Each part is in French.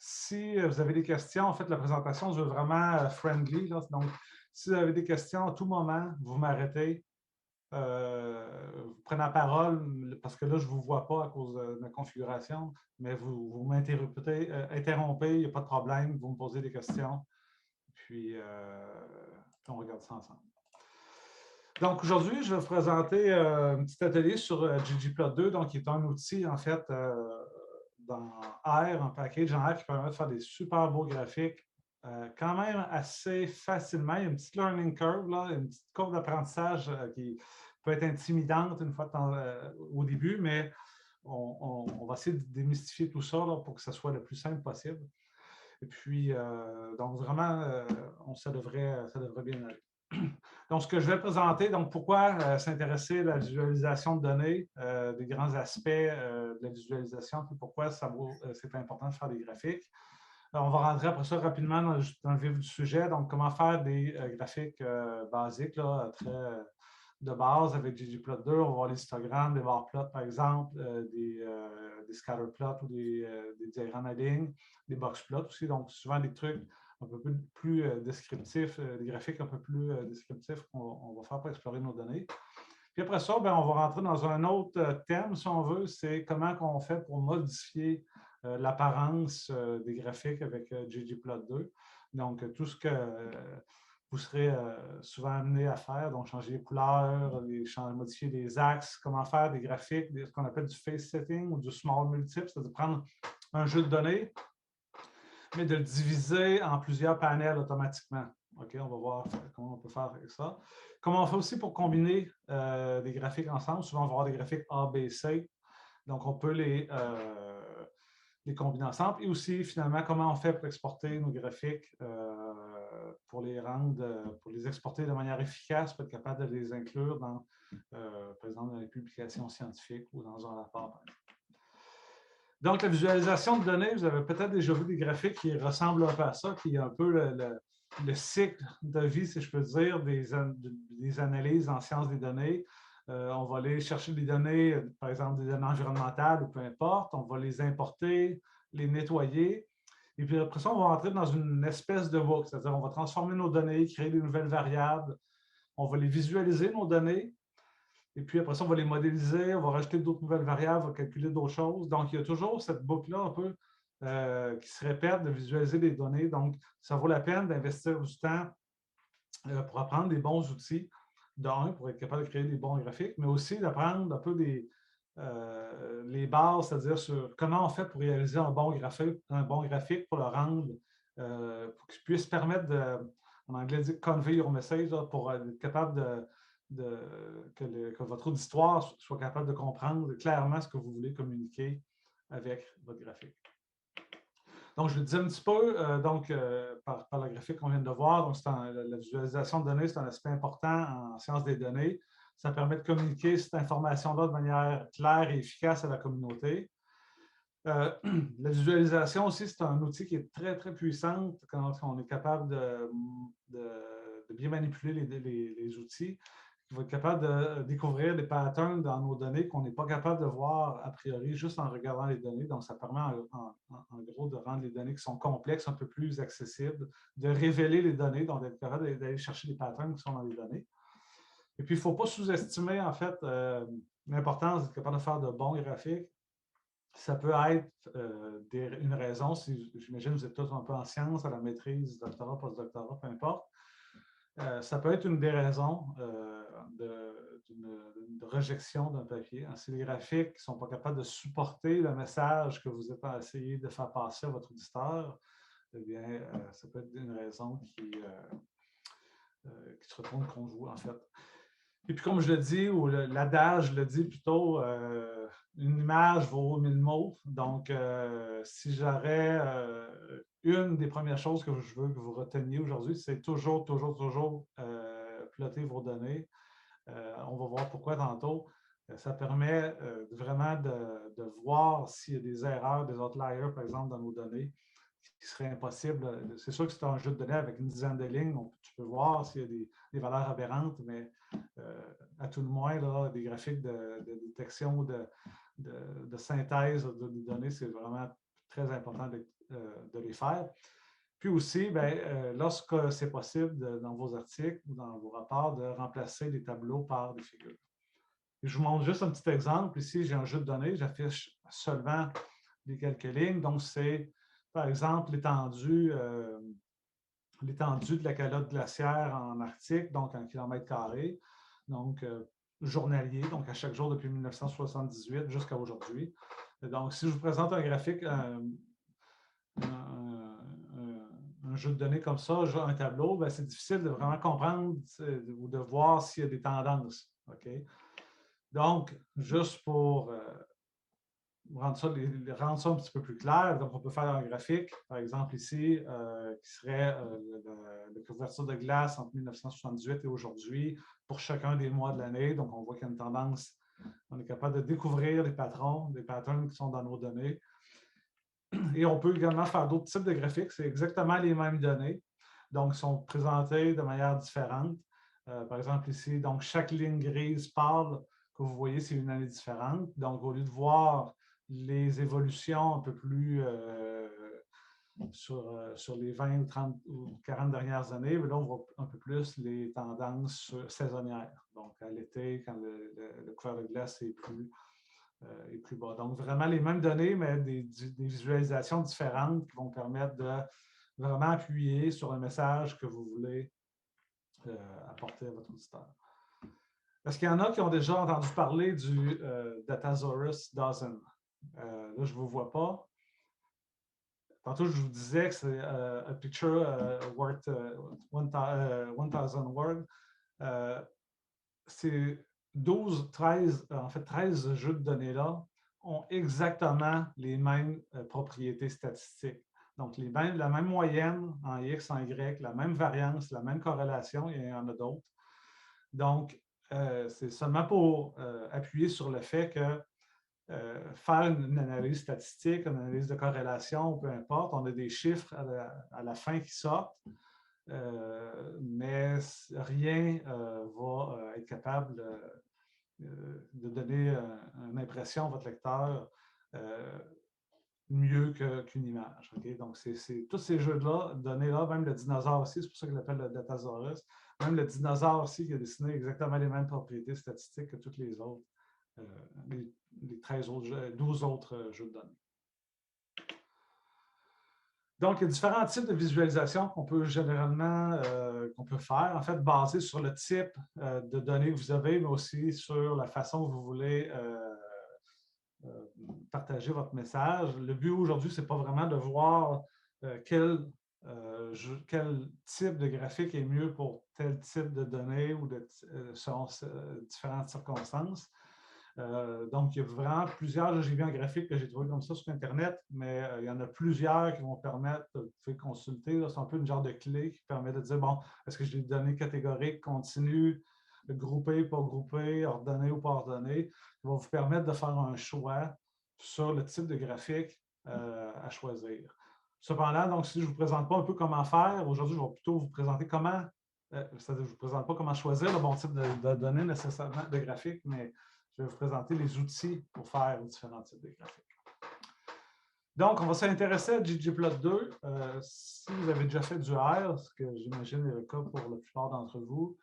Si vous avez des questions, en fait, la présentation se veut vraiment friendly. Là. Donc, si vous avez des questions à tout moment, vous m'arrêtez. Vous prenez la parole, parce que là, je ne vous vois pas à cause de ma configuration, mais vous m'interrompez, il n'y a pas de problème, vous me posez des questions, puis on regarde ça ensemble. Donc, aujourd'hui, je vais vous présenter un petit atelier sur ggplot2, donc qui est un outil, en fait, dans R, un package en R qui permet de faire des super beaux graphiques quand même assez facilement. Il y a une petite learning curve, là, une petite courbe d'apprentissage qui peut être intimidante une fois au début, mais on va essayer de démystifier tout ça là, pour que ce soit le plus simple possible. Et puis, donc vraiment, ça devrait bien aller. Donc, ce que je vais présenter, donc pourquoi s'intéresser à la visualisation de données, des grands aspects de la visualisation, puis pourquoi c'est important de faire des graphiques. Alors, on va rentrer après ça rapidement dans le vif du sujet. Donc, comment faire des graphiques basiques, là, très de base avec ggplot2. On va voir les histogrammes, des bar plots, par exemple, des scatter plots ou des diagrammes à ligne, des box plots aussi. Donc, souvent des trucs un peu plus descriptifs, des graphiques un peu plus descriptifs qu'on va faire pour explorer nos données. Puis après ça, bien, on va rentrer dans un autre thème, si on veut, c'est comment on fait pour modifier l'apparence des graphiques avec ggplot2. Donc, tout ce que vous serez souvent amené à faire, donc changer les couleurs, modifier les axes, comment faire des graphiques, ce qu'on appelle du face setting ou du small multiple, c'est-à-dire prendre un jeu de données, mais de le diviser en plusieurs panels automatiquement. OK, on va voir comment on peut faire avec ça. Comment on fait aussi pour combiner des graphiques ensemble. Souvent, on va avoir des graphiques A, B, C. Donc, on peut les combiner ensemble. Et aussi, finalement, comment on fait pour exporter nos graphiques pour les exporter de manière efficace, pour être capable de les inclure dans, par exemple, dans les publications scientifiques ou dans un rapport, par exemple. Donc, la visualisation de données, vous avez peut-être déjà vu des graphiques qui ressemblent un peu à ça, qui est un peu le cycle de vie, si je peux dire, des analyses en sciences des données. On va aller chercher des données, par exemple des données environnementales ou peu importe, on va les importer, les nettoyer, et puis après ça, on va entrer dans une espèce de boucle, c'est-à-dire on va transformer nos données, créer des nouvelles variables, on va les visualiser, nos données, et puis après ça, on va les modéliser, on va rajouter d'autres nouvelles variables, on va calculer d'autres choses. Donc, il y a toujours cette boucle-là un peu qui se répète de visualiser les données. Donc, ça vaut la peine d'investir du temps pour apprendre des bons outils, d'un, pour être capable de créer des bons graphiques, mais aussi d'apprendre un peu les bases, c'est-à-dire sur comment on fait pour réaliser un bon graphique pour le rendre, pour qu'il puisse permettre en anglais, dire convey your message, là, pour être capable que votre auditoire soit capable de comprendre clairement ce que vous voulez communiquer avec votre graphique. Donc, je le disais un petit peu, par le graphique qu'on vient de voir, donc la visualisation de données, c'est un aspect important en sciences des données. Ça permet de communiquer cette information-là de manière claire et efficace à la communauté. La visualisation aussi, c'est un outil qui est très, très puissant quand on est capable de bien manipuler les outils, qui va être capable de découvrir des patterns dans nos données qu'on n'est pas capable de voir a priori juste en regardant les données. Donc, ça permet en gros de rendre les données qui sont complexes un peu plus accessibles, de révéler les données, donc d'être capable d'aller chercher les patterns qui sont dans les données. Et puis, il ne faut pas sous-estimer, en fait, l'importance d'être capable de faire de bons graphiques. Ça peut être une raison, si j'imagine que vous êtes tous un peu en sciences, à la maîtrise, doctorat, postdoctorat, peu importe. Ça peut être une des raisons de rejection d'un papier. Si les graphiques ne sont pas capables de supporter le message que vous êtes essayé de faire passer à votre auditeur, eh bien, ça peut être une raison qui se retourne contre vous, en fait. Et puis, comme je le dis, ou l'adage le dit plutôt, une image vaut 1000 mots. Donc, si j'aurais une des premières choses que je veux que vous reteniez aujourd'hui, c'est toujours plotter vos données. On va voir pourquoi tantôt. Ça permet vraiment de voir s'il y a des erreurs, des outliers, par exemple, dans nos données, qui serait impossible. C'est sûr que c'est un jeu de données avec une dizaine de lignes, donc tu peux voir s'il y a des valeurs aberrantes, mais à tout le moins, là, des graphiques de détection, de synthèse de données, c'est vraiment très important de les faire. Puis aussi, lorsque c'est possible, dans vos articles ou dans vos rapports, de remplacer les tableaux par des figures. Et je vous montre juste un petit exemple. Ici, j'ai un jeu de données. J'affiche seulement les quelques lignes. Donc, c'est, par exemple, l'étendue de la calotte glaciaire en Arctique, donc en kilomètres carrés. Donc, journalier, donc à chaque jour depuis 1978 jusqu'à aujourd'hui. Donc, si je vous présente un graphique, un jeu de données comme ça, un tableau, c'est difficile de vraiment comprendre ou de voir s'il y a des tendances. Okay? Donc, juste pour rendre ça un petit peu plus clair, donc on peut faire un graphique, par exemple ici, qui serait la couverture de glace entre 1978 et aujourd'hui pour chacun des mois de l'année. Donc, on voit qu'il y a une tendance, on est capable de découvrir des patterns qui sont dans nos données. Et on peut également faire d'autres types de graphiques. C'est exactement les mêmes données. Donc, ils sont présentés de manière différente. Par exemple, ici, donc chaque ligne grise pâle que vous voyez, c'est une année différente. Donc, au lieu de voir les évolutions un peu plus sur les 20 ou 30 ou 40 dernières années, mais là, on voit un peu plus les tendances saisonnières. Donc, à l'été, quand le couvert de glace est plus bas. Donc, vraiment les mêmes données, mais des visualisations différentes qui vont permettre de vraiment appuyer sur le message que vous voulez apporter à votre auditeur. Est-ce qu'il y en a qui ont déjà entendu parler du Datasaurus Dozen? Là, je ne vous vois pas. Tantôt, je vous disais que c'est a picture worth 1000 words. C'est 13 jeux de données-là ont exactement les mêmes propriétés statistiques. Donc, la même moyenne en X, en Y, la même variance, la même corrélation, il y en a d'autres. Donc, c'est seulement pour appuyer sur le fait que faire une analyse statistique, une analyse de corrélation, peu importe, on a des chiffres à la fin qui sortent, mais rien va être capable de donner une impression à votre lecteur mieux qu'une image. Okay? Donc, c'est tous ces jeux-là, données-là, même le dinosaure aussi, c'est pour ça qu'il l'appelle le Datasaurus, même le dinosaure aussi qui a dessiné exactement les mêmes propriétés statistiques que toutes les autres, les 13 autres 12 autres jeux de données. Donc, il y a différents types de visualisation qu'on peut généralement qu'on peut faire, en fait, basés sur le type de données que vous avez, mais aussi sur la façon que vous voulez partager votre message. Le but aujourd'hui, ce n'est pas vraiment de voir quel type de graphique est mieux pour tel type de données ou selon différentes circonstances. Donc, il y a vraiment plusieurs, j'ai vu un graphique que j'ai trouvé comme ça sur Internet, mais il y en a plusieurs qui vont permettre, vous pouvez consulter, c'est un peu une genre de clé qui permet de dire, bon, est-ce que j'ai des données catégoriques, continues, groupées, pas groupées, ordonnées ou pas ordonnées, qui va vous permettre de faire un choix sur le type de graphique à choisir. Cependant, donc, si je ne vous présente pas un peu comment faire, aujourd'hui, je vais plutôt vous présenter comment, c'est-à-dire je ne vous présente pas comment choisir le bon type de données nécessairement de graphique, mais je vais vous présenter les outils pour faire différents types de graphiques. Donc, on va s'intéresser à ggplot2. Si vous avez déjà fait du R, ce que j'imagine est le cas pour la plupart d'entre vous,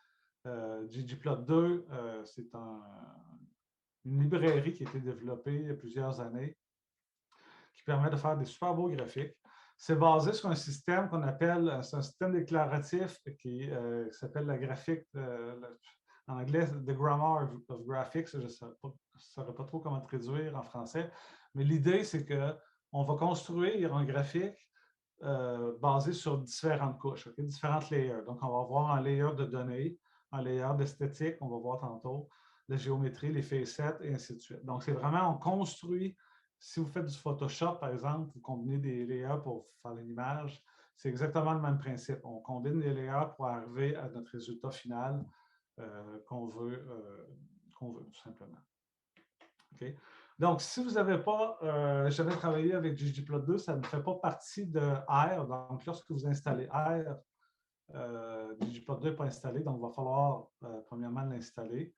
ggplot2, c'est une librairie qui a été développée il y a plusieurs années qui permet de faire des super beaux graphiques. C'est basé sur un système qu'on appelle, un système déclaratif qui s'appelle la graphique, en anglais, The Grammar of Graphics. Je ne saurais pas trop comment traduire en français, mais l'idée, c'est qu'on va construire un graphique basé sur différentes couches, okay? Différentes layers. Donc, on va avoir un layer de données, un layer d'esthétique, on va voir tantôt, la géométrie, les facets, et ainsi de suite. Donc, c'est vraiment, on construit. Si vous faites du Photoshop, par exemple, vous combinez des layers pour faire une image, c'est exactement le même principe. On combine des layers pour arriver à notre résultat final qu'on veut, tout simplement. Okay? Donc, si vous n'avez pas jamais travaillé avec ggplot2, ça ne fait pas partie de R. Donc, lorsque vous installez R, ggplot2 n'est pas installé, donc il va falloir premièrement l'installer.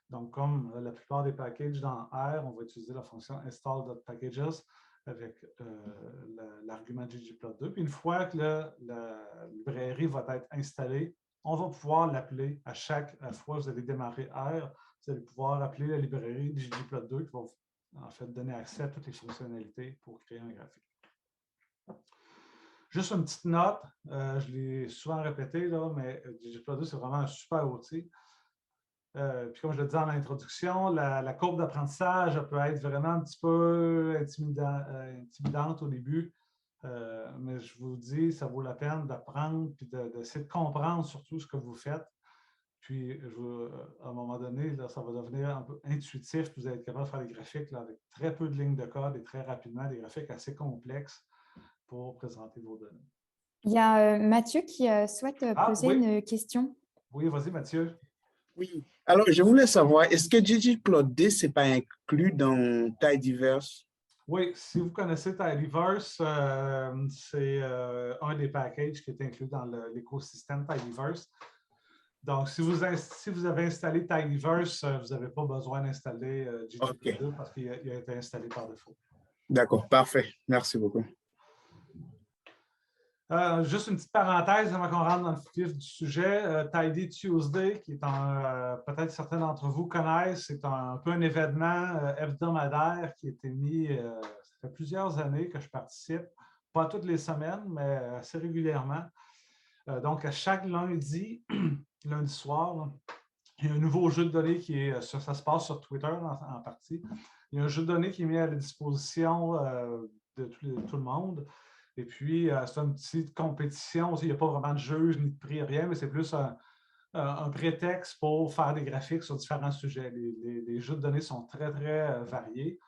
Donc, comme la plupart des packages dans R, on va utiliser la fonction install.packages. avec l'argument ggplot2. Puis une fois que la librairie va être installée, on va pouvoir l'appeler à chaque fois que vous allez démarrer R. Vous allez pouvoir appeler la librairie ggplot2 qui va en fait donner accès à toutes les fonctionnalités pour créer un graphique. Juste une petite note, je l'ai souvent répété, là, mais ggplot2, c'est vraiment un super outil. Puis comme je le disais en introduction, la courbe d'apprentissage peut être vraiment un petit peu intimidante au début. Mais je vous dis, ça vaut la peine d'apprendre et d'essayer de comprendre surtout ce que vous faites. Puis, à un moment donné, là, ça va devenir un peu intuitif. Vous allez être capable de faire des graphiques là, avec très peu de lignes de code et très rapidement, des graphiques assez complexes pour présenter vos données. Il y a Mathieu qui souhaite poser une question. Oui, vas-y, Mathieu. Oui, alors je voulais savoir, est-ce que ggplot2, ce n'est pas inclus dans Tidyverse? Oui, si vous connaissez Tidyverse, c'est un des packages qui est inclus dans l'écosystème Tidyverse. Donc, si vous avez installé Tidyverse, vous n'avez pas besoin d'installer ggplot2 parce qu'il a été installé par défaut. D'accord, parfait. Merci beaucoup. Juste une petite parenthèse avant qu'on rentre dans le vif du sujet. Tidy Tuesday, qui est peut-être certains d'entre vous connaissent, c'est un peu un événement hebdomadaire qui a été mis, ça fait plusieurs années que je participe, pas toutes les semaines, mais assez régulièrement. Donc, à chaque lundi, lundi soir, là, il y a un nouveau jeu de données qui est, ça se passe sur Twitter en partie. Il y a un jeu de données qui est mis à la disposition de tout le monde. Et puis, c'est une petite compétition. Il n'y a pas vraiment de juge ni de prix, rien, mais c'est plus un prétexte pour faire des graphiques sur différents sujets. Les jeux de données sont très, très variés.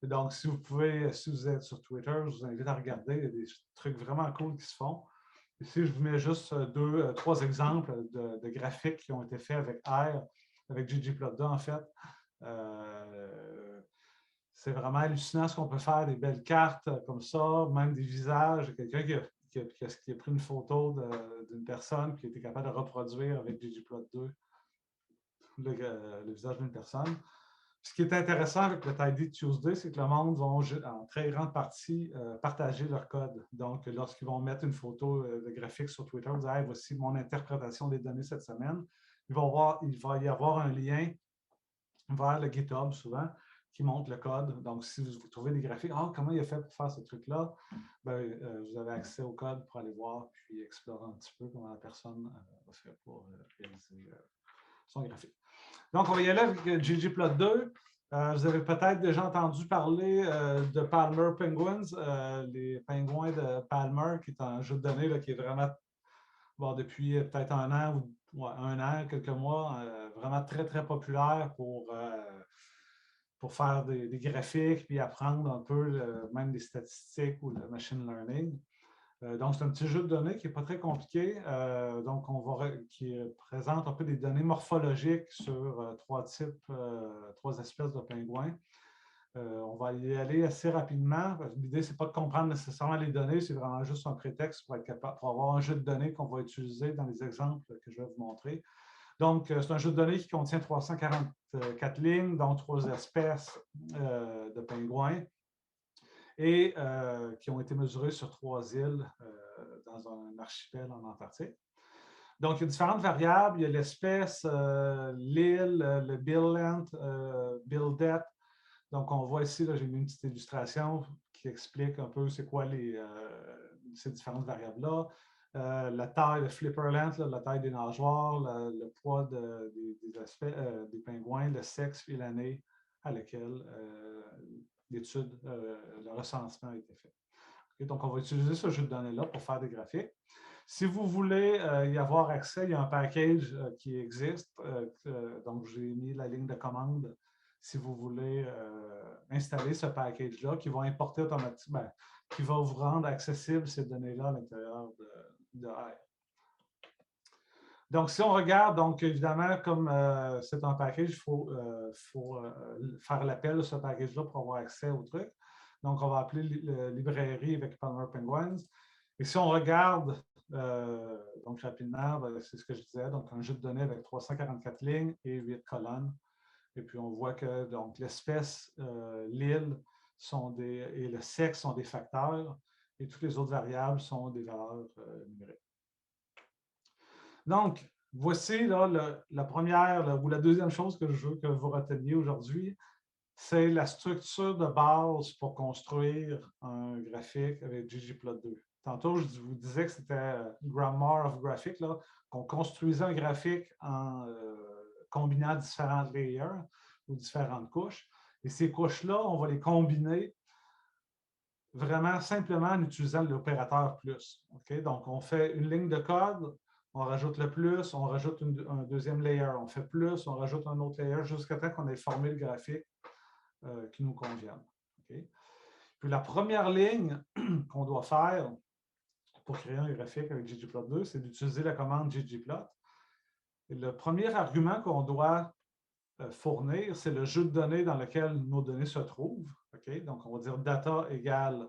Et donc, si vous êtes sur Twitter, je vous invite à regarder. Il y a des trucs vraiment cool qui se font. Ici, je vous mets juste trois exemples de graphiques qui ont été faits avec R, avec ggplot2 en fait. C'est vraiment hallucinant ce qu'on peut faire, des belles cartes comme ça, même des visages. Quelqu'un qui a pris une photo d'une personne qui était capable de reproduire avec ggplot2 le visage d'une personne. Ce qui est intéressant avec le Tidy Tuesday, c'est que le monde va en très grande partie partager leur code. Donc, lorsqu'ils vont mettre une photo de graphique sur Twitter, ils disent hey, voici mon interprétation des données cette semaine. Il va y avoir un lien vers le GitHub souvent qui montre le code. Donc, si vous trouvez des graphiques, comment il a fait pour faire ce truc-là, vous avez accès au code pour aller voir puis explorer un petit peu comment la personne a fait pour réaliser son graphique. Donc, on va y aller avec ggplot2. Vous avez peut-être déjà entendu parler de Palmer Penguins, les pingouins de Palmer, qui est un jeu de données là, qui est vraiment, depuis peut-être un an, quelques mois, vraiment très, très populaire pour faire des graphiques puis apprendre un peu même des statistiques ou le machine learning. Donc, c'est un petit jeu de données qui n'est pas très compliqué. Donc, qui présente un peu des données morphologiques sur trois espèces de pingouins. On va y aller assez rapidement. L'idée, ce n'est pas de comprendre nécessairement les données, c'est vraiment juste un prétexte pour avoir un jeu de données qu'on va utiliser dans les exemples que je vais vous montrer. Donc, c'est un jeu de données qui contient 344 lignes, dont 3 espèces de pingouins, et qui ont été mesurés sur 3 îles dans un archipel en Antarctique. Donc, il y a différentes variables. Il y a l'espèce, l'île, le bill length, bill depth. Donc, on voit ici, j'ai mis une petite illustration qui explique un peu c'est quoi ces différentes variables-là. La taille, le flipper length, la taille des nageoires, le poids des pingouins, le sexe et l'année à laquelle l'étude, le recensement a été fait. Okay, donc, on va utiliser ce jeu de données-là pour faire des graphiques. Si vous voulez y avoir accès, il y a un package qui existe. Donc, j'ai mis la ligne de commande si vous voulez installer ce package-là qui va importer automatiquement, qui va vous rendre accessible ces données-là à l'intérieur de R. Donc, si on regarde, donc évidemment, comme c'est un package, il faut faire l'appel à ce package-là pour avoir accès au truc. Donc, on va appeler librairie avec Palmer Penguins. Et si on regarde, donc rapidement, c'est ce que je disais, donc un jeu de données avec 344 lignes et 8 colonnes. Et puis, on voit que l'espèce, l'île, et le sexe sont des facteurs, et toutes les autres variables sont des valeurs numériques. Donc, voici là, la première ou la deuxième chose que je veux que vous reteniez aujourd'hui, c'est la structure de base pour construire un graphique avec ggplot2. Tantôt, je vous disais que c'était Grammar of Graphic, qu'on construisait un graphique en combinant différentes layers ou différentes couches. Et ces couches-là, on va les combiner vraiment simplement en utilisant l'opérateur plus. Okay? Donc, on fait une ligne de code, on rajoute le plus, on rajoute un deuxième layer, on fait plus, on rajoute un autre layer jusqu'à temps qu'on ait formé le graphique qui nous convienne. Okay? Puis la première ligne qu'on doit faire pour créer un graphique avec ggplot2, c'est d'utiliser la commande ggplot. Et le premier argument qu'on doit fournir, c'est le jeu de données dans lequel nos données se trouvent. Okay? Donc, on va dire data égale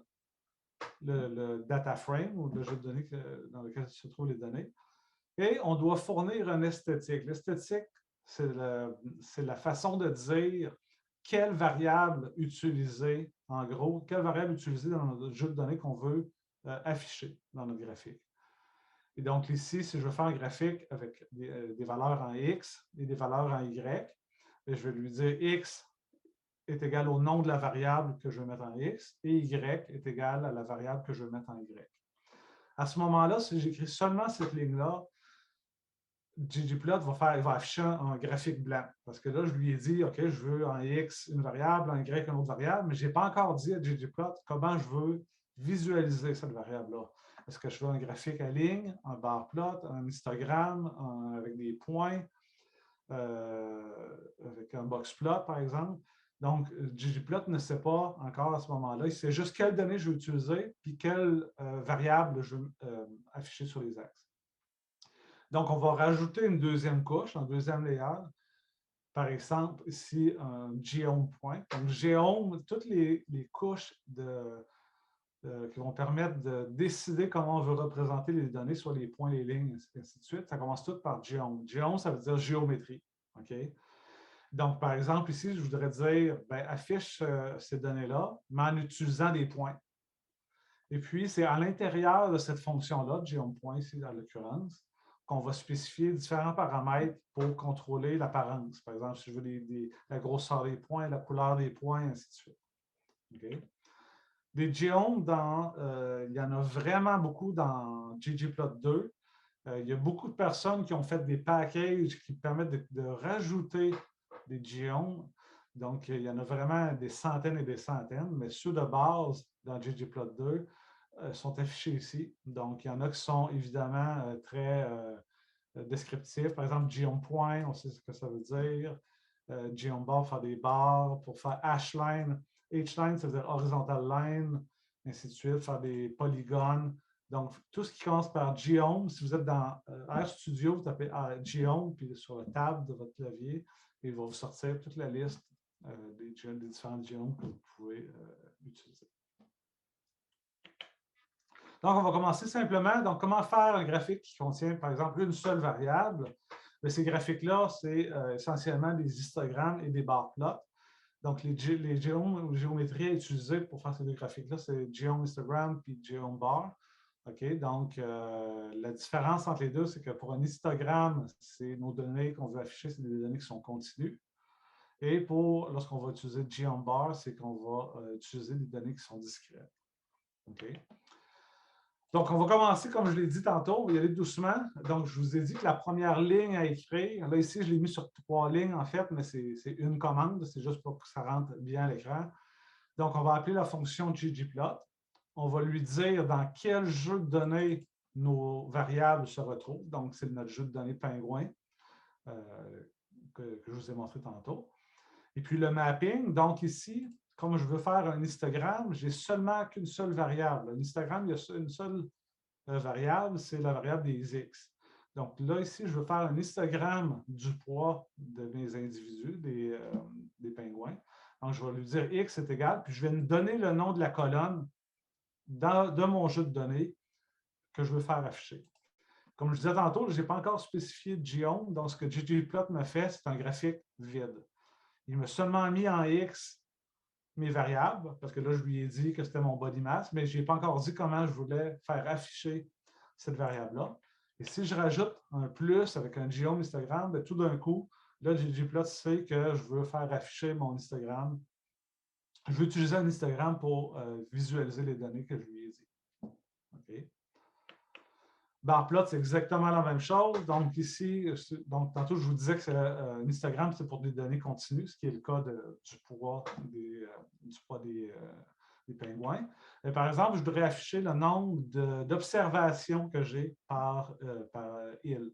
le data frame ou le jeu de données dans lequel se trouvent les données. Et on doit fournir un esthétique. L'esthétique, c'est la façon de dire quelle variable utiliser, en gros, quelle variable utiliser dans notre jeu de données qu'on veut afficher dans notre graphique. Et donc ici, si je veux faire un graphique avec des valeurs en X et des valeurs en Y, je vais lui dire X est égal au nom de la variable que je veux mettre en X et Y est égal à la variable que je veux mettre en Y. À ce moment-là, si j'écris seulement cette ligne-là, ggplot va afficher un graphique blanc. Parce que là, je lui ai dit, OK, je veux en X une variable, en Y une autre variable, mais je n'ai pas encore dit à ggplot comment je veux visualiser cette variable-là. Est-ce que je veux un graphique à ligne, un bar plot, un histogramme avec des points, avec un box plot, par exemple? Donc, ggplot ne sait pas encore à ce moment-là. Il sait juste quelles données je veux utiliser puis quelles variables je veux afficher sur les axes. Donc, on va rajouter une deuxième couche, un deuxième layer. Par exemple, ici, un geom point. Donc, geom, toutes les couches qui vont permettre de décider comment on veut représenter les données, soit les points, les lignes, et ainsi de suite. Ça commence tout par geom. Geom, ça veut dire géométrie. Okay? Donc, par exemple, ici, je voudrais dire, affiche ces données-là, mais en utilisant des points. Et puis, c'est à l'intérieur de cette fonction-là, geom point ici, en l'occurrence, qu'on va spécifier différents paramètres pour contrôler l'apparence. Par exemple, si je veux la grosseur des points, la couleur des points, et ainsi de suite. Okay? Des geomes, il y en a vraiment beaucoup dans ggplot2. Il y a beaucoup de personnes qui ont fait des packages qui permettent de rajouter des geomes. Donc, il y en a vraiment des centaines et des centaines, mais ceux de base dans ggplot2 sont affichés ici. Donc, il y en a qui sont évidemment très descriptifs. Par exemple, geom point, on sait ce que ça veut dire. Geom bar, faire des barres. Pour faire hline, h-line, ça veut dire horizontal line, ainsi de suite, faire des polygones. Donc, tout ce qui commence par geom, si vous êtes dans RStudio, vous tapez geom, puis sur le tab de votre clavier, et il va vous sortir toute la liste des différents geomes que vous pouvez utiliser. Donc, on va commencer simplement. Donc, comment faire un graphique qui contient, par exemple, une seule variable? Mais ces graphiques-là, c'est essentiellement des histogrammes et des bar plots. Donc, les géométries à utiliser pour faire ces deux graphiques-là, c'est geom histogram puis geom bar. OK? Donc, la différence entre les deux, c'est que pour un histogramme, c'est nos données qu'on veut afficher, c'est des données qui sont continues. Et lorsqu'on va utiliser geom bar, c'est qu'on va utiliser des données qui sont discrètes. OK? Donc, on va commencer, comme je l'ai dit tantôt, on va y aller doucement. Donc, je vous ai dit que la première ligne à écrire, là, ici, je l'ai mis sur 3 lignes, en fait, mais c'est une commande, c'est juste pour que ça rentre bien à l'écran. Donc, on va appeler la fonction ggplot. On va lui dire dans quel jeu de données nos variables se retrouvent. Donc, c'est notre jeu de données pingouin que je vous ai montré tantôt. Et puis, le mapping, donc ici, comme je veux faire un histogramme, j'ai seulement qu'une seule variable. Un histogramme, il y a une seule variable, c'est la variable des X. Donc là, ici, je veux faire un histogramme du poids de mes individus, des pingouins. Donc, je vais lui dire X est égal, puis je vais me donner le nom de la colonne de mon jeu de données que je veux faire afficher. Comme je disais tantôt, je n'ai pas encore spécifié de geom, donc ce que ggplot me fait, c'est un graphique vide. Il m'a seulement mis en X mes variables, parce que là, je lui ai dit que c'était mon body mass, mais je n'ai pas encore dit comment je voulais faire afficher cette variable-là. Et si je rajoute un plus avec un geom histogramme, bien, tout d'un coup, là, ggplot sait que je veux faire afficher mon histogramme. Je veux utiliser un histogramme pour visualiser les données que je lui ai dit. OK. Barplot, c'est exactement la même chose. Donc ici, tantôt, je vous disais que un histogramme, c'est pour des données continues, ce qui est le cas du poids des pingouins. Et par exemple, je voudrais afficher le nombre d'observations que j'ai par île.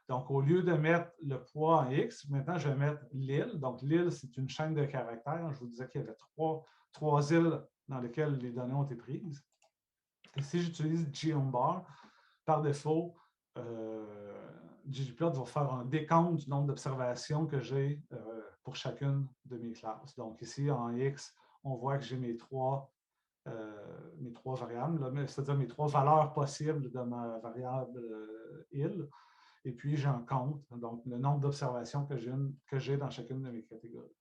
Donc, au lieu de mettre le poids en X, maintenant, je vais mettre l'île. Donc, l'île, c'est une chaîne de caractères. Je vous disais qu'il y avait trois îles dans lesquelles les données ont été prises. Et si j'utilise geombar, par défaut, ggplot va faire un décompte du nombre d'observations que j'ai pour chacune de mes classes. Donc, ici, en X, on voit que j'ai mes trois variables, c'est-à-dire mes trois valeurs possibles de ma variable île. Et puis, j'ai un compte, donc le nombre d'observations que j'ai dans chacune de mes catégories.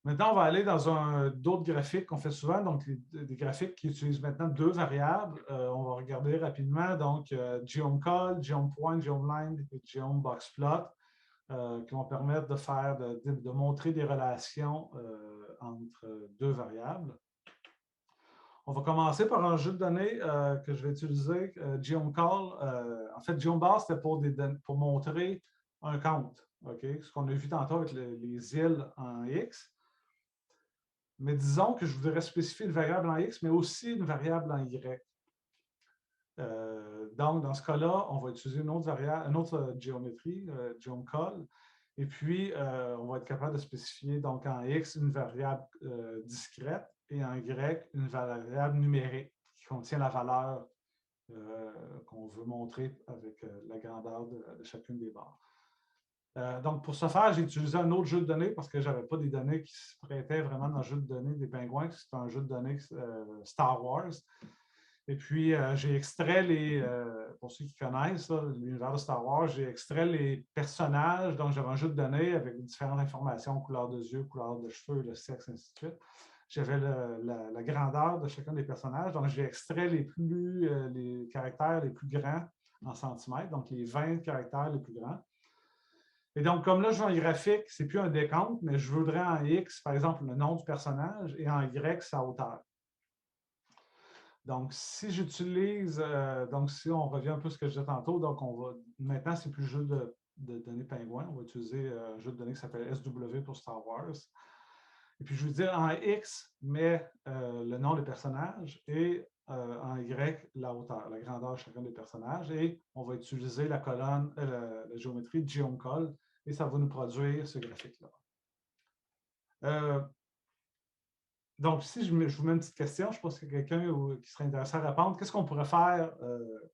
Maintenant, on va aller dans d'autres graphiques qu'on fait souvent, donc des graphiques qui utilisent maintenant deux variables. On va regarder rapidement, donc geomcall, geompoint, geomline et geomboxplot, qui vont permettre de montrer des relations entre deux variables. On va commencer par un jeu de données que je vais utiliser, geomcall. En fait, geombar, c'était pour montrer un compte. Okay? Ce qu'on a vu tantôt avec les îles en X. Mais disons que je voudrais spécifier une variable en X, mais aussi une variable en Y. Donc, dans ce cas-là, on va utiliser une autre géométrie, geomcall. Et puis, on va être capable de spécifier donc en X une variable discrète et en Y une variable numérique qui contient la valeur qu'on veut montrer avec la grandeur de chacune des barres. Donc, pour ce faire, j'ai utilisé un autre jeu de données parce que je n'avais pas des données qui se prêtaient vraiment dans le jeu de données des pingouins. C'est un jeu de données Star Wars. Et puis, j'ai extrait pour ceux qui connaissent l'univers de Star Wars, j'ai extrait les personnages. Donc, j'avais un jeu de données avec différentes informations, couleur de yeux, couleur de cheveux, le sexe, ainsi de suite. J'avais la grandeur de chacun des personnages. Donc, j'ai extrait les caractères les plus grands en centimètres, donc les 20 caractères les plus grands. Et donc, comme là, je veux un graphique, ce n'est plus un décompte, mais je voudrais en X, par exemple, le nom du personnage et en Y, sa hauteur. Donc, si j'utilise, donc si on revient un peu à ce que je disais tantôt, donc maintenant, c'est plus le jeu de données pingouins, on va utiliser un jeu de données qui s'appelle SW pour Star Wars. Et puis, je vais dire en X, mais le nom des personnages et en Y, la hauteur, la grandeur de chacun des personnages. Et on va utiliser la colonne, la géométrie geomcall, et ça va nous produire ce graphique-là. Donc, si je vous mets une petite question, je pense qu'il y a quelqu'un qui serait intéressé à répondre. Qu'est-ce qu'on pourrait faire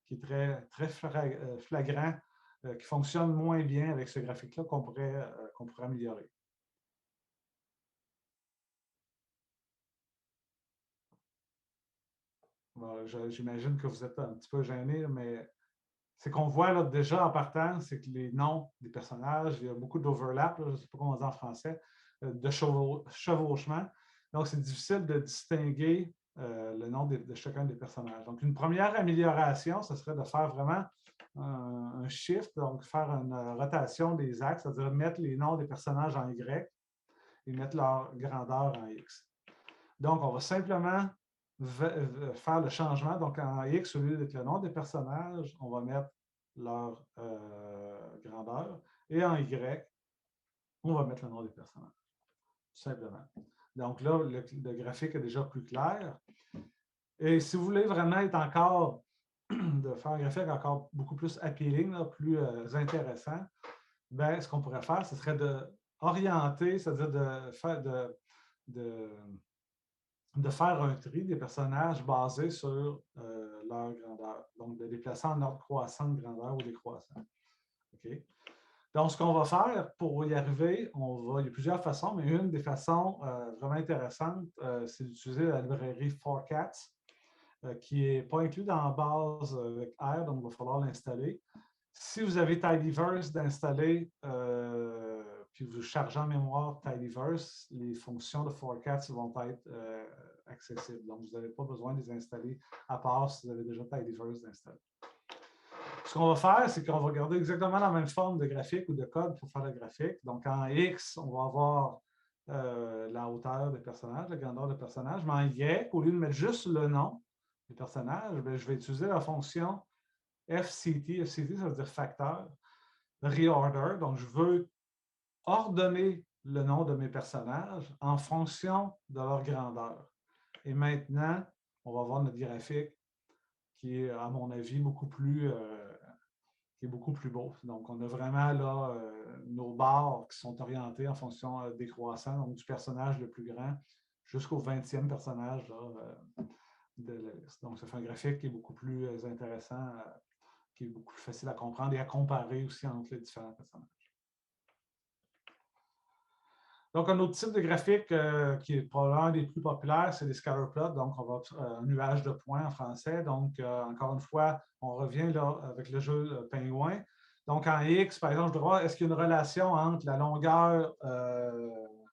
qui est très, très flagrant, qui fonctionne moins bien avec ce graphique-là qu'on pourrait améliorer? Bon, j'imagine que vous êtes un petit peu gêné, mais c'est qu'on voit là, déjà en partant, c'est que les noms des personnages, il y a beaucoup d'overlap, je ne sais pas comment on dit en français, de chevauchement. Donc, c'est difficile de distinguer le nom de chacun des personnages. Donc, une première amélioration, ce serait de faire vraiment un shift, donc faire une rotation des axes, c'est-à-dire mettre les noms des personnages en Y et mettre leur grandeur en X. Donc, on va simplement faire le changement. Donc, en X, au lieu d'être le nom des personnages, on va mettre leur grandeur. Et en Y, on va mettre le nom des personnages. Tout simplement. Donc là, le graphique est déjà plus clair. Et si vous voulez vraiment être encore, de faire un graphique encore beaucoup plus appealing, là, plus intéressant, ben, ce qu'on pourrait faire, ce serait d'orienter, c'est-à-dire de faire un tri des personnages basés sur leur grandeur. Donc, de les placer en ordre croissant de grandeur ou décroissant. OK? Donc, ce qu'on va faire pour y arriver, il y a plusieurs façons, mais une des façons vraiment intéressantes, c'est d'utiliser la librairie Forcats, qui n'est pas inclue dans la base avec R, donc il va falloir l'installer. Si vous avez Tidyverse d'installer, puis vous chargez en mémoire Tidyverse, les fonctions de forecast vont être accessibles. Donc, vous n'avez pas besoin de les installer à part si vous avez déjà Tidyverse installé. Ce qu'on va faire, c'est qu'on va garder exactement la même forme de graphique ou de code pour faire le graphique. Donc, en X, on va avoir la hauteur des personnages, la grandeur des personnages, mais en Y, au lieu de mettre juste le nom des personnages, je vais utiliser la fonction FCT. FCT, ça veut dire facteur, reorder. Donc, je veux ordonner le nom de mes personnages en fonction de leur grandeur. Et maintenant, on va voir notre graphique qui est, à mon avis, beaucoup plus beau. Donc, on a vraiment là nos barres qui sont orientées en fonction décroissant, donc du personnage le plus grand jusqu'au 20e personnage là, de la liste. Donc, ça fait un graphique qui est beaucoup plus intéressant, qui est beaucoup plus facile à comprendre et à comparer aussi entre les différents personnages. Donc, un autre type de graphique qui est probablement un des plus populaires, c'est les scatterplots. Donc, on va un nuage de points en français. Donc, encore une fois, on revient là avec le jeu Pingouin. Donc, en X, par exemple, je dois voir, est-ce qu'il y a une relation entre la longueur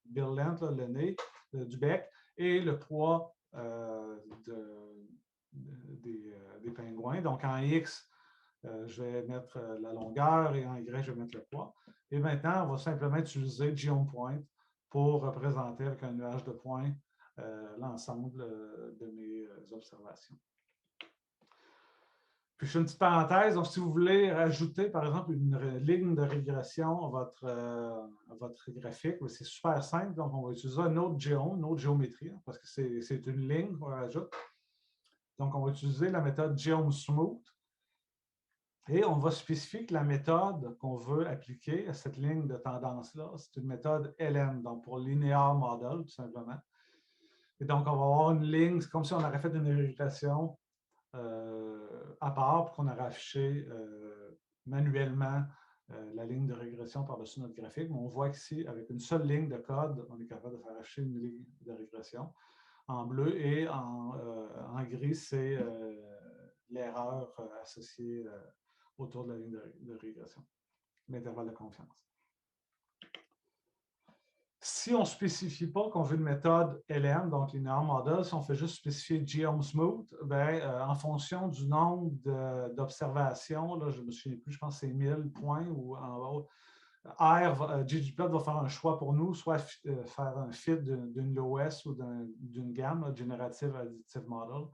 bill length, là, le nez du bec, et le poids des pingouins. Donc, en X, je vais mettre la longueur et en Y, je vais mettre le poids. Et maintenant, on va simplement utiliser GeoPoint pour représenter avec un nuage de points l'ensemble de mes observations. Puis je fais une petite parenthèse. Donc, si vous voulez rajouter, par exemple, une ligne de régression à votre graphique, c'est super simple. Donc, on va utiliser un autre géométrie, parce que c'est une ligne qu'on rajoute. Donc, on va utiliser la méthode GeoSmooth. Et on va spécifier que la méthode qu'on veut appliquer à cette ligne de tendance-là, c'est une méthode LM, donc pour Linear Model, tout simplement. Et donc, on va avoir une ligne, c'est comme si on aurait fait une régression à part, puis qu'on aurait affiché manuellement la ligne de régression par-dessus notre graphique. Mais on voit qu'ici, avec une seule ligne de code, on est capable de faire afficher une ligne de régression en bleu, et en gris, c'est l'erreur associée autour de la ligne de régression, l'intervalle de confiance. Si on ne spécifie pas qu'on veut une méthode LM, donc Linear Model, si on fait juste spécifier GeoSmooth, en fonction du nombre d'observations, je ne me souviens plus, je pense que c'est 1000 points ou en haut, ggplot va faire un choix pour nous, soit faire un fit d'une LOS ou d'une gamme, Generative Additive Model.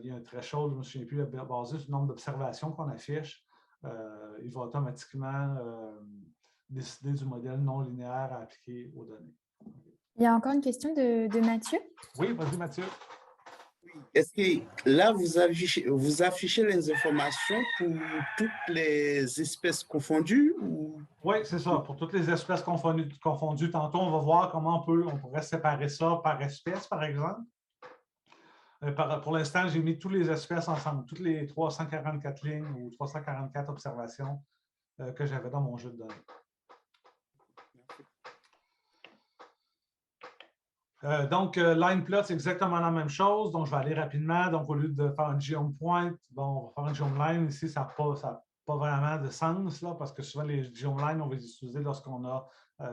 Il y a un threshold, je ne me souviens plus, basé sur le nombre d'observations qu'on affiche. Il va automatiquement décider du modèle non linéaire à appliquer aux données. Il y a encore une question de Mathieu. Oui, vas-y Mathieu. Est-ce que là, vous affichez les informations pour toutes les espèces confondues ou... Oui, c'est ça. Pour toutes les espèces confondues, tantôt, on va voir comment on pourrait séparer ça par espèce, par exemple. Pour l'instant, j'ai mis toutes les espèces ensemble, toutes les 344 lignes ou 344 observations que j'avais dans mon jeu de données. Donc, LinePlot, c'est exactement la même chose. Donc, je vais aller rapidement. Donc, au lieu de faire un GeoPoint, on va faire un GeoMline. Ici, ça n'a pas vraiment de sens, là, parce que souvent, les GeoMline, on va les utiliser lorsqu'on a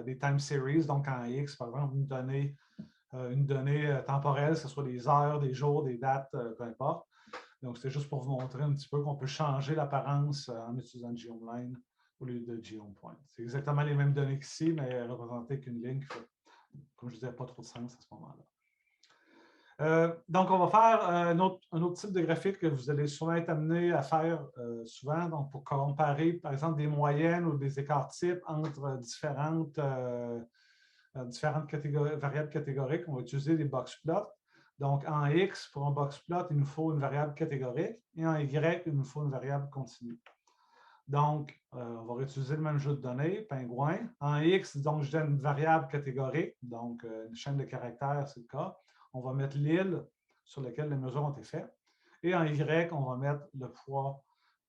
des time series. Donc, en X, par exemple, une donnée temporelle, que ce soit des heures, des jours, des dates, peu importe. Donc, c'est juste pour vous montrer un petit peu qu'on peut changer l'apparence en utilisant GeoMline au lieu de GeoPoint. C'est exactement les mêmes données qu'ici, mais représentées qu'une ligne qui fait, comme je disais, pas trop de sens à ce moment-là. Donc, on va faire un autre type de graphique que vous allez souvent être amené à faire souvent, donc pour comparer, par exemple, des moyennes ou des écarts types entre différentes variables catégoriques. On va utiliser des boxplots. Donc, en X, pour un boxplot, il nous faut une variable catégorique, et en Y, il nous faut une variable continue. Donc, on va réutiliser le même jeu de données, pingouin. En X, donc, je donne une variable catégorique, donc une chaîne de caractères, c'est le cas. On va mettre l'île sur laquelle les mesures ont été faites. Et en Y, on va mettre le poids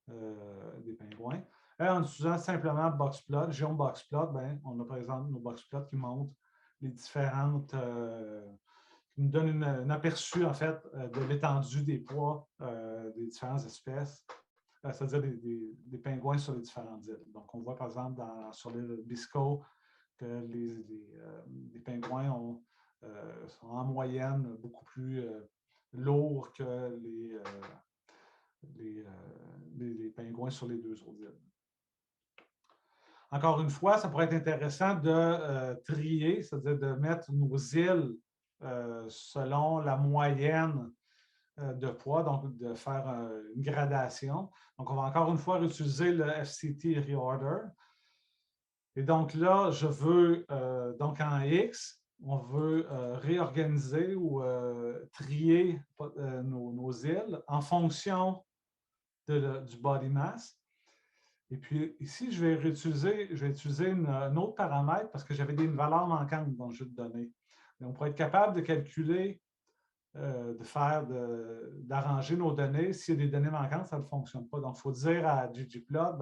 des pingouins. Et en utilisant simplement boxplot, GeoBoxplot, on a par exemple nos boxplots qui montrent les différentes, qui nous donnent un aperçu en fait de l'étendue des poids des différentes espèces, c'est-à-dire des pingouins sur les différentes îles. Donc, on voit par exemple sur l'île Bisco que les pingouins sont en moyenne beaucoup plus lourds que les pingouins sur les deux autres îles. Encore une fois, ça pourrait être intéressant de trier, c'est-à-dire de mettre nos îles selon la moyenne de poids, donc de faire une gradation. Donc, on va encore une fois utiliser le FCT Reorder. Et donc là, je veux, donc en X, on veut réorganiser ou trier nos îles en fonction du body mass. Et puis ici, je vais utiliser un autre paramètre parce que j'avais des valeurs manquantes dans le jeu de données. Et on pourrait être capable de calculer, d'arranger nos données. S'il y a des données manquantes, ça ne fonctionne pas. Donc, il faut dire à ggplot,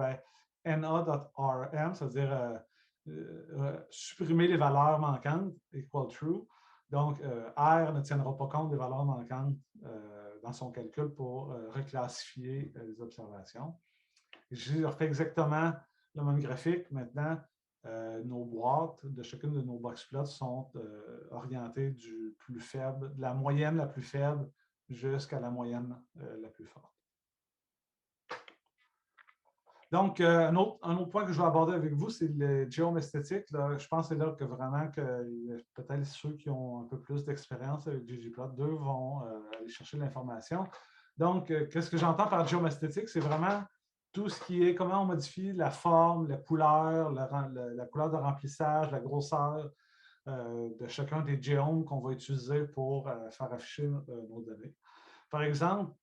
na.rm, c'est-à-dire supprimer les valeurs manquantes, equal true. Donc, R ne tiendra pas compte des valeurs manquantes dans son calcul pour reclassifier les observations. Je refais exactement le même graphique. Maintenant, nos boîtes de chacune de nos boxplots sont orientées du plus faible, de la moyenne la plus faible jusqu'à la moyenne la plus forte. Donc, un autre point que je vais aborder avec vous, c'est le géome esthétique. Là, je pense que c'est là que vraiment peut-être ceux qui ont un peu plus d'expérience avec ggplot2 vont aller chercher l'information. Donc, qu'est-ce que j'entends par géome esthétique? C'est vraiment tout ce qui est comment on modifie la forme, la couleur, la couleur de remplissage, la grosseur de chacun des géomes qu'on va utiliser pour faire afficher nos données. Par exemple,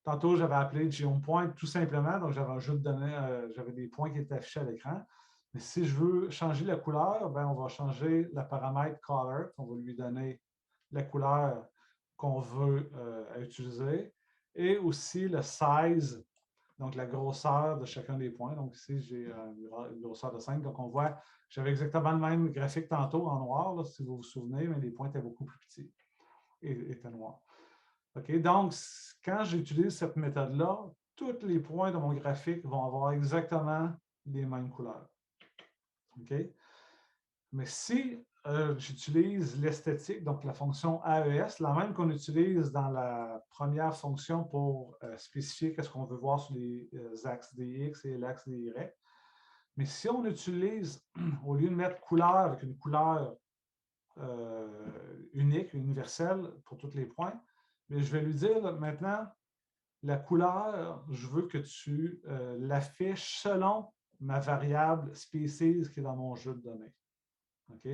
tantôt, j'avais appelé Geome Point tout simplement, donc j'avais un jeu de données, j'avais des points qui étaient affichés à l'écran. Mais si je veux changer la couleur, on va changer le paramètre Color, on va lui donner la couleur qu'on veut utiliser, et aussi le size, donc la grosseur de chacun des points. Donc ici, j'ai une grosseur de 5. Donc on voit, j'avais exactement le même graphique tantôt en noir, là, si vous vous souvenez, mais les points étaient beaucoup plus petits et étaient noirs. OK, donc, quand j'utilise cette méthode-là, tous les points de mon graphique vont avoir exactement les mêmes couleurs. OK? Mais si j'utilise l'esthétique, donc la fonction AES, la même qu'on utilise dans la première fonction pour spécifier ce qu'on veut voir sur les axes des X et l'axe des Y. Mais si on utilise, au lieu de mettre couleur avec une couleur unique, universelle pour tous les points, mais je vais lui dire maintenant, la couleur, je veux que tu l'affiches selon ma variable species qui est dans mon jeu de données. OK?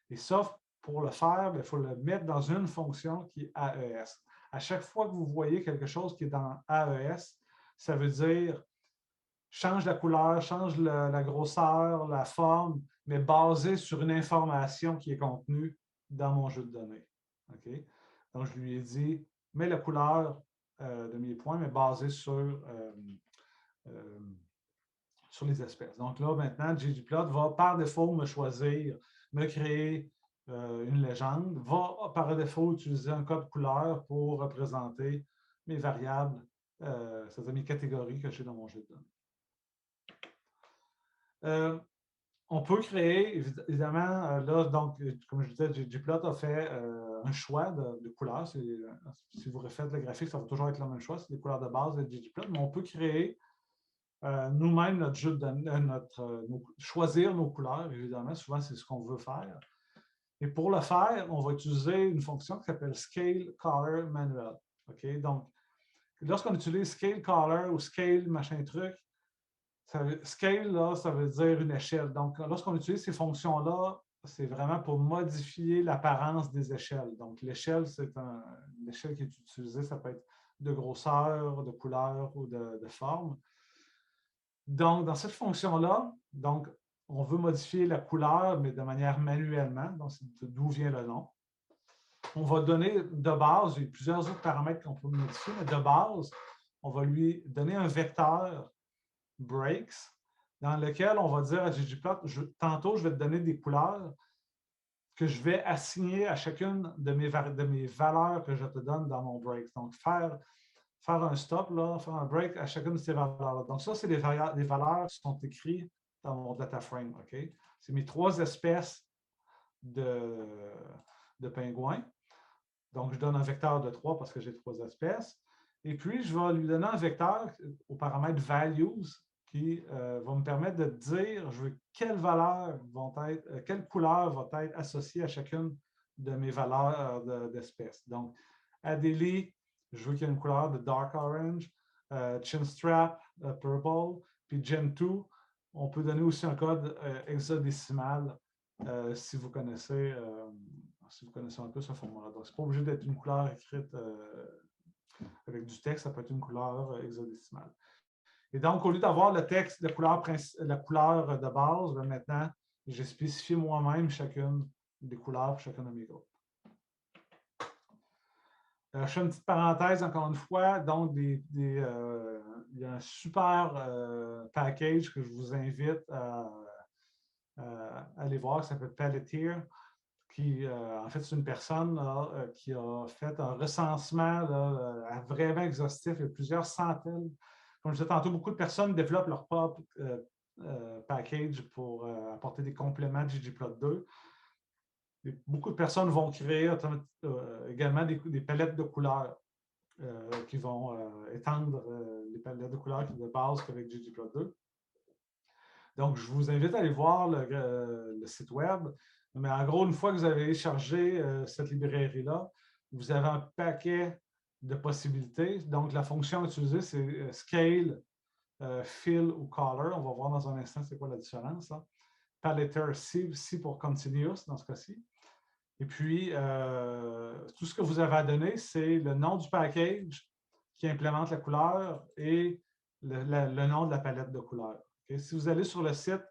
Et ça, pour le faire, il faut le mettre dans une fonction qui est AES. À chaque fois que vous voyez quelque chose qui est dans AES, ça veut dire change la couleur, change la grosseur, la forme, mais basé sur une information qui est contenue dans mon jeu de données. OK? Donc, je lui ai dit, mets la couleur de mes points, mais basée sur les espèces. Donc là, maintenant, ggplot va par défaut me choisir, me créer une légende, va par défaut utiliser un code couleur pour représenter mes variables, c'est-à-dire mes catégories que j'ai dans mon jeu de données. On peut créer, évidemment, là, donc, comme je disais, ggplot a fait un choix de couleurs. Si vous refaites le graphique, ça va toujours être le même choix, c'est les couleurs de base de ggplot, mais on peut créer nous-mêmes notre jeu de choisir nos couleurs, évidemment. Souvent, c'est ce qu'on veut faire. Et pour le faire, on va utiliser une fonction qui s'appelle Scale Color Manual. OK? Donc, lorsqu'on utilise Scale Color ou Scale machin truc, scale, là, ça veut dire une échelle. Donc, lorsqu'on utilise ces fonctions-là, c'est vraiment pour modifier l'apparence des échelles. Donc, l'échelle, c'est une échelle qui est utilisée, ça peut être de grosseur, de couleur ou de forme. Donc, dans cette fonction-là, donc, on veut modifier la couleur, mais de manière manuellement. Donc, c'est d'où vient le nom. On va donner de base, il y a plusieurs autres paramètres qu'on peut modifier, mais de base, on va lui donner un vecteur breaks dans lequel on va dire à ggplot, tantôt, je vais te donner des couleurs que je vais assigner à chacune de mes valeurs que je te donne dans mon break. Donc, faire un stop, là, faire un break à chacune de ces valeurs-là. Donc, ça, c'est des valeurs qui sont écrites dans mon data frame. OK? c'est mes 3 espèces de pingouins. Donc, je donne un vecteur de 3 parce que j'ai 3 espèces. Et puis, je vais lui donner un vecteur au paramètre values qui va me permettre de dire quelles valeurs vont être, quelle couleur va être associée à chacune de mes valeurs d'espèces. Donc, Adélie, je veux qu'il y ait une couleur de dark orange, Chinstrap, purple, puis Gen2, on peut donner aussi un code hexadécimal si vous connaissez un peu ce format-là. Donc, ce n'est pas obligé d'être une couleur écrite avec du texte, ça peut être une couleur hexadécimale. Et donc, au lieu d'avoir le texte, la couleur de base, bien, maintenant, j'ai spécifié moi-même chacune des couleurs pour chacun de mes groupes. Je fais une petite parenthèse, encore une fois. Donc, il y a un super package que je vous invite à aller voir, qui s'appelle Palantir, qui, en fait, c'est une personne là, qui a fait un recensement là, vraiment exhaustif. Il y a plusieurs centaines. Comme je disais tantôt, beaucoup de personnes développent leur propre package pour apporter des compléments de ggplot2. Et beaucoup de personnes vont créer également des palettes de couleurs qui vont étendre les palettes de couleurs de base qu'avec ggplot2. Donc, je vous invite à aller voir le site web. Mais en gros, une fois que vous avez chargé cette librairie-là, vous avez un paquet de possibilités. Donc, la fonction utilisée, c'est Scale, Fill ou Color. On va voir dans un instant c'est quoi la différence. Hein. Paletteur, C pour Continuous dans ce cas-ci. Et puis, tout ce que vous avez à donner, c'est le nom du package qui implémente la couleur et le nom de la palette de couleurs. Okay? Si vous allez sur le site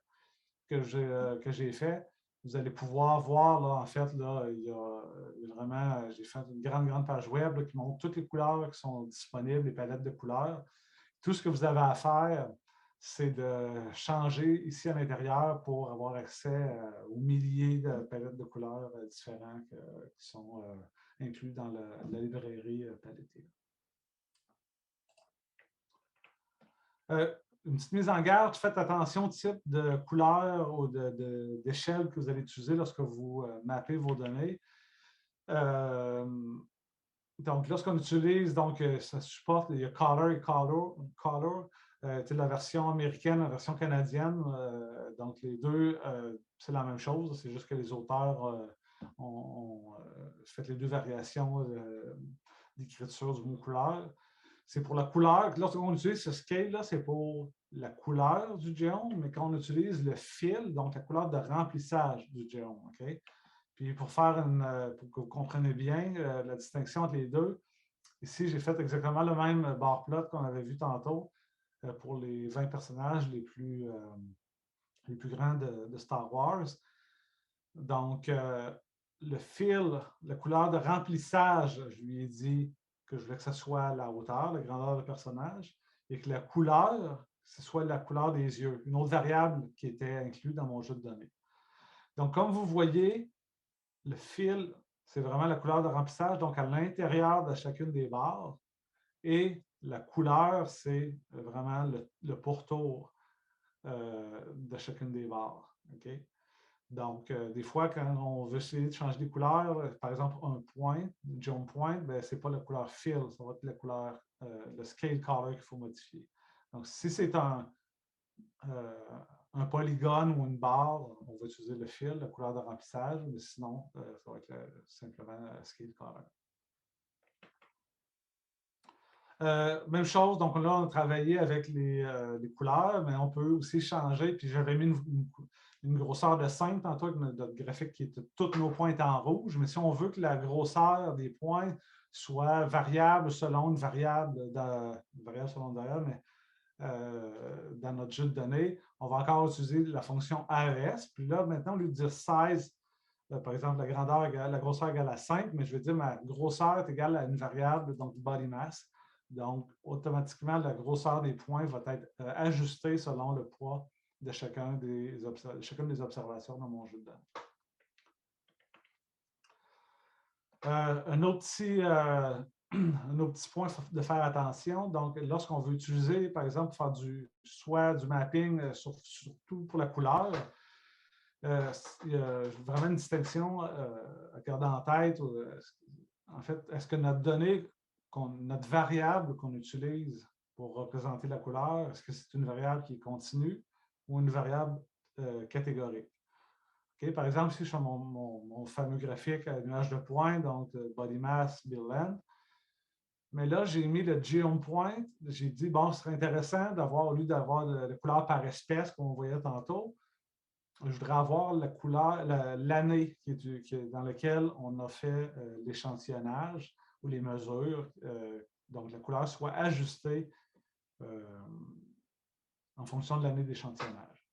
que j'ai fait, vous allez pouvoir voir, là, en fait, là, il y a vraiment, j'ai fait une grande page web là, qui montre toutes les couleurs qui sont disponibles, les palettes de couleurs. Tout ce que vous avez à faire, c'est de changer ici à l'intérieur pour avoir accès aux milliers de palettes de couleurs différentes qui sont inclus dans la librairie Palantir. Une petite mise en garde, faites attention au type de couleur ou d'échelle que vous allez utiliser lorsque vous mappez vos données. Donc, lorsqu'on utilise, donc, ça supporte, il y a Color et Color. C'est la version américaine, la version canadienne. Donc, les deux, c'est la même chose. C'est juste que les auteurs ont fait les deux variations d'écriture du mot couleur. C'est pour la couleur. Lorsqu'on utilise ce scale-là, c'est pour la couleur du géome, mais quand on utilise le fill, donc la couleur de remplissage du géome. Okay? Puis pour pour que vous compreniez bien la distinction entre les deux, ici, j'ai fait exactement le même bar plot qu'on avait vu tantôt pour les 20 personnages les plus grands de Star Wars. Donc, le fill, la couleur de remplissage, je lui ai dit que je voulais que ce soit la hauteur, la grandeur du personnage, et que la couleur, ce soit la couleur des yeux, une autre variable qui était inclue dans mon jeu de données. Donc, comme vous voyez, le fill, c'est vraiment la couleur de remplissage, donc à l'intérieur de chacune des barres, et la couleur, c'est vraiment le pourtour de chacune des barres. Okay? Donc, des fois, quand on veut essayer de changer des couleurs, par exemple, un point, une geom point, ce n'est pas la couleur fill, ça va être la couleur, le scale color qu'il faut modifier. Donc, si c'est un polygone ou une barre, on va utiliser le fill, la couleur de remplissage, mais sinon, ça va être simplement scale color. Même chose, donc là, on a travaillé avec les couleurs, mais on peut aussi changer, puis j'avais mis une grosseur de 5 tantôt avec notre graphique qui était tous nos points en rouge, mais si on veut que la grosseur des points soit variable selon une variable, selon une variable, mais dans notre jeu de données, on va encore utiliser la fonction AES, puis là, maintenant, au lieu de dire 16, par exemple, la grosseur égale à 5, mais je vais dire ma grosseur est égale à une variable, donc body mass. Donc, automatiquement, la grosseur des points va être ajustée selon le poids de chacune des observations dans mon jeu de données. Un autre petit point de faire attention, donc lorsqu'on veut utiliser, par exemple, pour faire soit du mapping, surtout pour la couleur, il y a vraiment une distinction à garder en tête. En fait, est-ce que notre donnée, notre variable qu'on utilise pour représenter la couleur, est-ce que c'est une variable qui est continue ou une variable catégorique? Okay? Par exemple, ici, je suis sur mon fameux graphique à nuage de points, donc body mass, bill length. Mais là, j'ai mis le geom point. J'ai dit, bon, ce serait intéressant d'avoir, au lieu d'avoir la couleur par espèce, comme on voyait tantôt, je voudrais avoir la couleur, l'année dans laquelle on a fait l'échantillonnage ou les mesures. Donc, la couleur soit ajustée en fonction de l'année d'échantillonnage.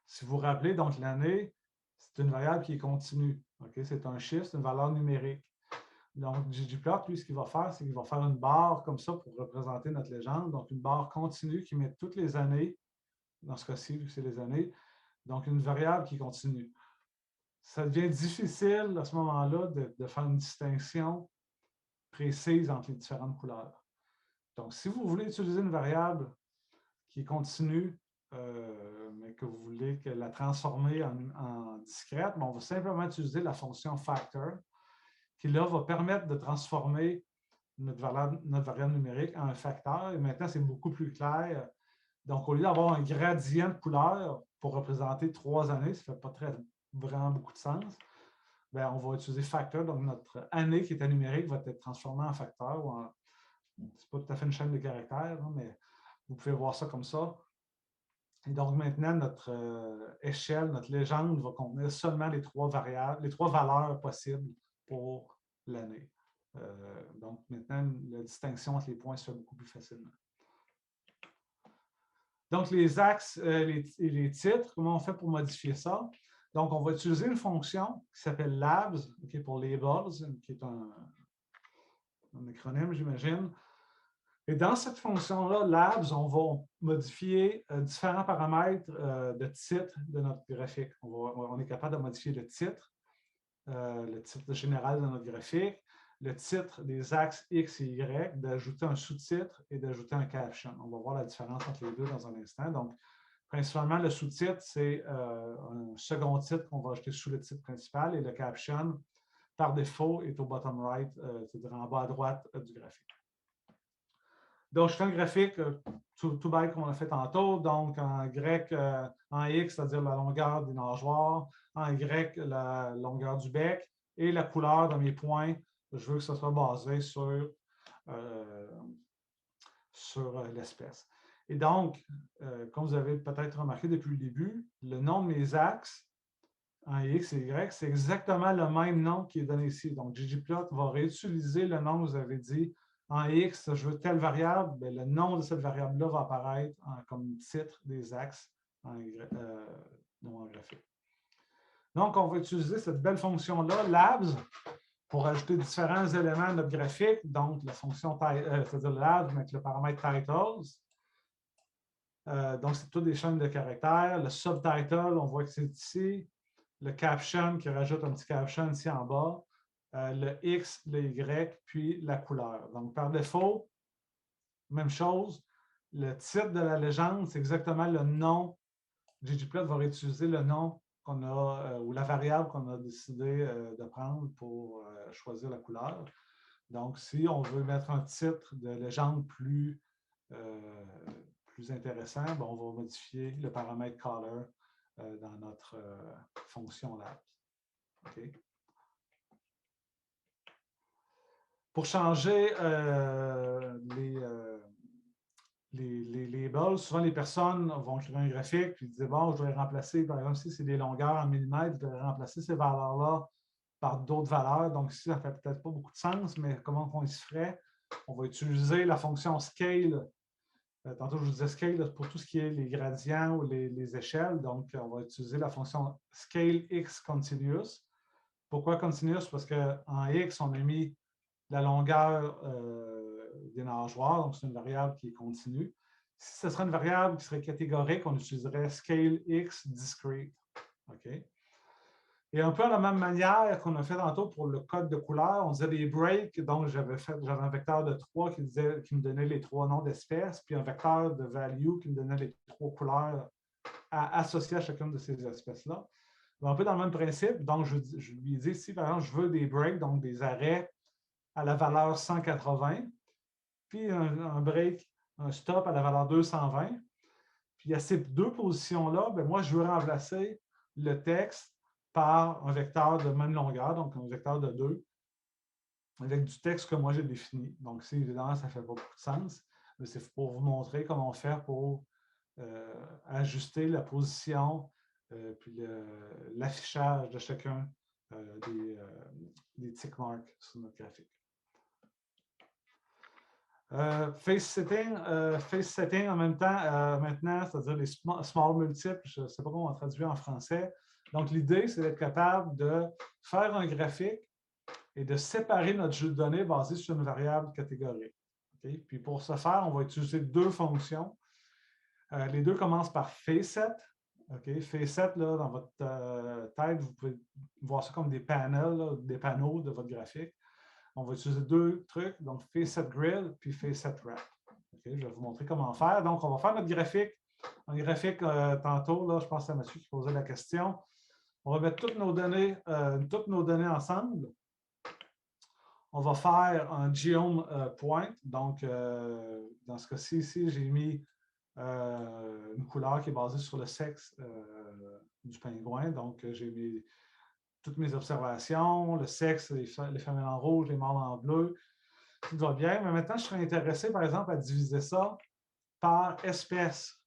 Si vous vous rappelez, donc l'année, c'est une variable qui est continue. Okay? C'est un chiffre, c'est une valeur numérique. Donc, ggplot, lui, ce qu'il va faire, c'est qu'il va faire une barre comme ça pour représenter notre légende. Donc, une barre continue qui met toutes les années, dans ce cas-ci, vu que c'est les années, donc une variable qui continue. Ça devient difficile à ce moment-là de faire une distinction précise entre les différentes couleurs. Donc, si vous voulez utiliser une variable qui est continue, mais que vous voulez la transformer en discrète, on va simplement utiliser la fonction factor, qui là va permettre de transformer notre variable numérique en un facteur. Et maintenant, c'est beaucoup plus clair. Donc, au lieu d'avoir un gradient de couleur pour représenter 3 années, ça ne fait pas vraiment beaucoup de sens, bien, on va utiliser factor. Donc, notre année qui était numérique va être transformée en facteur. Ce n'est pas tout à fait une chaîne de caractères, hein, mais vous pouvez voir ça comme ça. Et donc, maintenant, notre échelle, notre légende va contenir seulement les 3 variables, les 3 valeurs possibles pour l'année. Donc, maintenant, la distinction entre les points se fait beaucoup plus facilement. Donc, les axes et les titres, comment on fait pour modifier ça? Donc, on va utiliser une fonction qui s'appelle labs, okay, pour labels, qui est un acronyme, j'imagine. Et dans cette fonction-là, labs, on va modifier différents paramètres de titre de notre graphique. On est capable de modifier le titre général de notre graphique, le titre des axes X et Y, d'ajouter un sous-titre et d'ajouter un caption. On va voir la différence entre les deux dans un instant. Donc, principalement, le sous-titre, c'est un second titre qu'on va ajouter sous le titre principal et le caption, par défaut, est au bottom right, c'est-à-dire en bas à droite du graphique. Donc, je fais un graphique tout bête comme on a fait tantôt. Donc, en grec, en X, c'est-à-dire la longueur des nageoires, en Y, la longueur du bec et la couleur de mes points. Je veux que ce soit basé sur l'espèce. Et donc, comme vous avez peut-être remarqué depuis le début, le nom de mes axes en X et Y, c'est exactement le même nom qui est donné ici. Donc, ggplot va réutiliser le nom que vous avez dit. En X, je veux telle variable, bien, le nom de cette variable-là va apparaître comme titre des axes en graphique. Donc, on va utiliser cette belle fonction-là, labs, pour ajouter différents éléments à notre graphique. Donc, la fonction, c'est-à-dire labs avec le paramètre titles. Donc, c'est toutes des chaînes de caractères. Le subtitle, on voit que c'est ici. Le caption qui rajoute un petit caption ici en bas. Le X, le Y, puis la couleur. Donc, par défaut, même chose. Le titre de la légende, c'est exactement le nom. ggplot va réutiliser le nom qu'on a, ou la variable qu'on a décidé de prendre pour choisir la couleur. Donc, si on veut mettre un titre de légende plus intéressant, bien, on va modifier le paramètre color dans notre fonction labs. Okay. Pour changer les labels, souvent les personnes vont créer un graphique puis dire bon, je voudrais remplacer, par exemple, si c'est des longueurs en millimètres, je voudrais remplacer ces valeurs-là par d'autres valeurs. Donc, ici, ça ne fait peut-être pas beaucoup de sens, mais comment on se ferait? On va utiliser la fonction scale. Tantôt, je vous disais scale pour tout ce qui est les gradients ou les échelles. Donc, on va utiliser la fonction scale x continuous. Pourquoi continuous? Parce qu'en x, on a mis la longueur des nageoires, donc c'est une variable qui est continue. Si ce serait une variable qui serait catégorique, on utiliserait scale x discrete. Okay? Et un peu de la même manière qu'on a fait tantôt pour le code de couleur, on disait des breaks, donc j'avais un vecteur de 3 qui me donnait les 3 noms d'espèces, puis un vecteur de value qui me donnait les 3 couleurs associées à chacune de ces espèces-là. Un peu dans le même principe. Donc, je lui ai dit ici, par exemple, je veux des breaks, donc des arrêts à la valeur 180, puis un break, un stop à la valeur 220. Puis à ces deux positions-là, moi, je veux remplacer le texte par un vecteur de même longueur, donc un vecteur de 2, avec du texte que moi j'ai défini. Donc, évidemment, ça ne fait pas beaucoup de sens, mais c'est pour vous montrer comment faire pour ajuster la position puis l'affichage de chacun des tick marks sur notre graphique. Face setting en même temps, maintenant, c'est-à-dire les small multiples, je ne sais pas comment on traduit en français. Donc, l'idée, c'est d'être capable de faire un graphique et de séparer notre jeu de données basé sur une variable catégorique. Okay? Puis pour ce faire, on va utiliser deux fonctions. Les deux commencent par FaceSet. Okay? FaceSet, là, dans votre tête, vous pouvez voir ça comme des panels, là, des panneaux de votre graphique. On va utiliser deux trucs, donc FaceSetGrid puis FaceSetWrap. Okay? Je vais vous montrer comment faire. Donc, on va faire notre graphique. Un graphique, tantôt, là, je pense que c'est Mathieu qui posait la question. On va mettre toutes nos données ensemble. On va faire un geom point. Donc, dans ce cas-ci, ici, j'ai mis une couleur qui est basée sur le sexe du pingouin. Donc, j'ai mis toutes mes observations, le sexe, les femelles en rouge, les mâles en bleu. Tout va bien. Mais maintenant, je serais intéressé, par exemple, à diviser ça par espèce.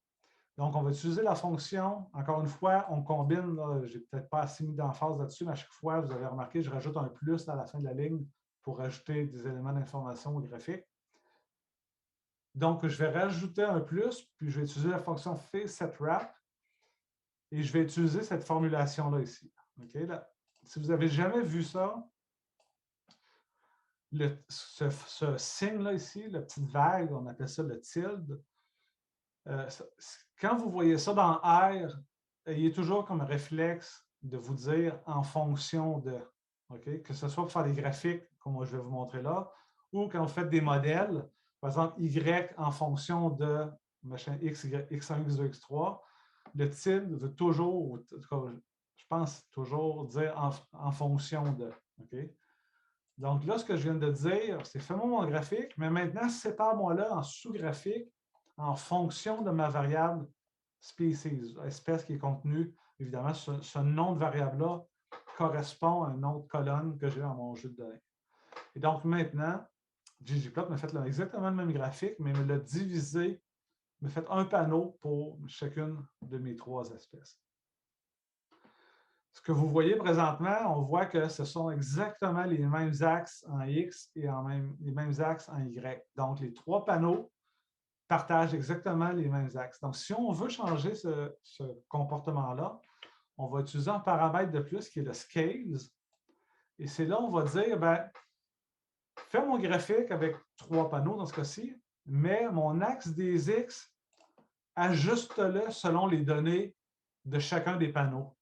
Donc, on va utiliser la fonction. Encore une fois, on combine. Je n'ai peut-être pas assez mis d'emphase là-dessus, mais à chaque fois, vous avez remarqué, je rajoute un plus à la fin de la ligne pour rajouter des éléments d'information au graphique. Donc, je vais rajouter un plus, puis je vais utiliser la fonction FaceSetWrap et je vais utiliser cette formulation-là ici. Okay? Là, si vous n'avez jamais vu ça, ce signe-là ici, la petite vague, on appelle ça le tilde. Quand vous voyez ça dans R, ayez toujours comme réflexe de vous dire en fonction de. Okay? Que ce soit pour faire des graphiques, comme moi je vais vous montrer là, ou quand vous faites des modèles, par exemple Y en fonction de machin X, X1, X2, X3, le tilde veut toujours, je pense toujours dire en fonction de. Okay? Donc là, ce que je viens de dire, c'est fais-moi mon graphique, mais maintenant, sépare-moi-là en sous-graphique en fonction de ma variable species, espèce qui est contenue. Évidemment, ce nom de variable-là correspond à un nom de colonne que j'ai dans mon jeu de données. Et donc maintenant, ggplot m'a fait exactement le même graphique, mais me l'a divisé, me fait un panneau pour chacune de mes trois espèces. Ce que vous voyez présentement, on voit que ce sont exactement les mêmes axes en X et les mêmes axes en Y. Donc, les trois panneaux partagent exactement les mêmes axes. Donc, si on veut changer ce comportement-là, on va utiliser un paramètre de plus qui est le scales. Et c'est là où on va dire, fais mon graphique avec trois panneaux dans ce cas-ci, mais mon axe des X, ajuste-le selon les données de chacun des panneaux.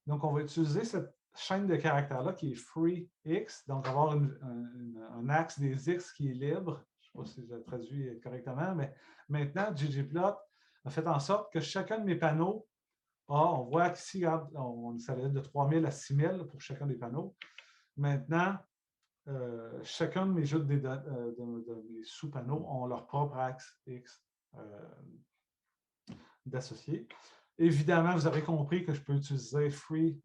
Donc, on va utiliser cette chaîne de caractères-là qui est FreeX, donc avoir un axe des X qui est libre. Je ne sais pas si je le traduis correctement, mais maintenant, ggplot a fait en sorte que chacun de mes panneaux on voit qu'ici, ça allait de 3000 à 6000 pour chacun des panneaux. Maintenant, chacun de mes jeux de mes sous-panneaux ont leur propre axe X d'associer. Évidemment, vous avez compris que je peux utiliser FreeY.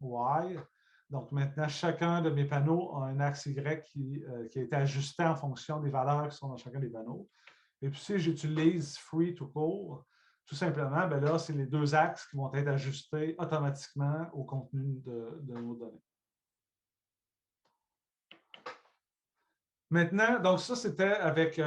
Donc maintenant, chacun de mes panneaux a un axe Y qui a été ajusté en fonction des valeurs qui sont dans chacun des panneaux. Et puis si j'utilise Free tout court, tout simplement, là, c'est les deux axes qui vont être ajustés automatiquement au contenu de nos données. Maintenant, donc ça, c'était avec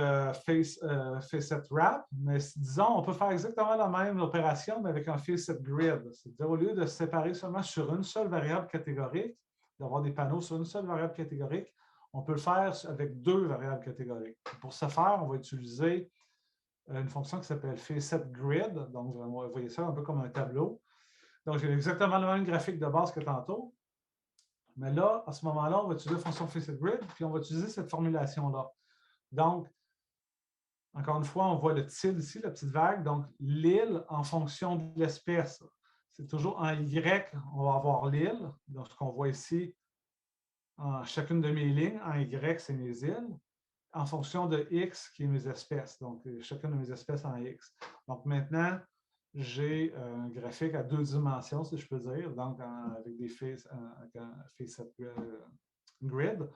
FaceSetWrap, mais disons, on peut faire exactement la même opération, mais avec un FaceSetGrid. C'est-à-dire, au lieu de se séparer seulement sur une seule variable catégorique, d'avoir des panneaux sur une seule variable catégorique, on peut le faire avec deux variables catégoriques. Pour ce faire, on va utiliser une fonction qui s'appelle FaceSetGrid. Donc, vous voyez ça un peu comme un tableau. Donc, j'ai exactement le même graphique de base que tantôt. Mais là, à ce moment-là, on va utiliser la fonction FaceSetGrid, puis on va utiliser cette formulation-là. Donc, encore une fois, on voit le tilde ici, la petite vague. Donc, l'île en fonction de l'espèce. c'est toujours en Y, on va avoir l'île. Donc, ce qu'on voit ici, en chacune de mes lignes, en Y, c'est mes îles, en fonction de X, qui est mes espèces. Donc, chacune de mes espèces en X. Donc, maintenant, j'ai un graphique à 2 dimensions, si je peux dire, donc avec des face, avec un face-up grid.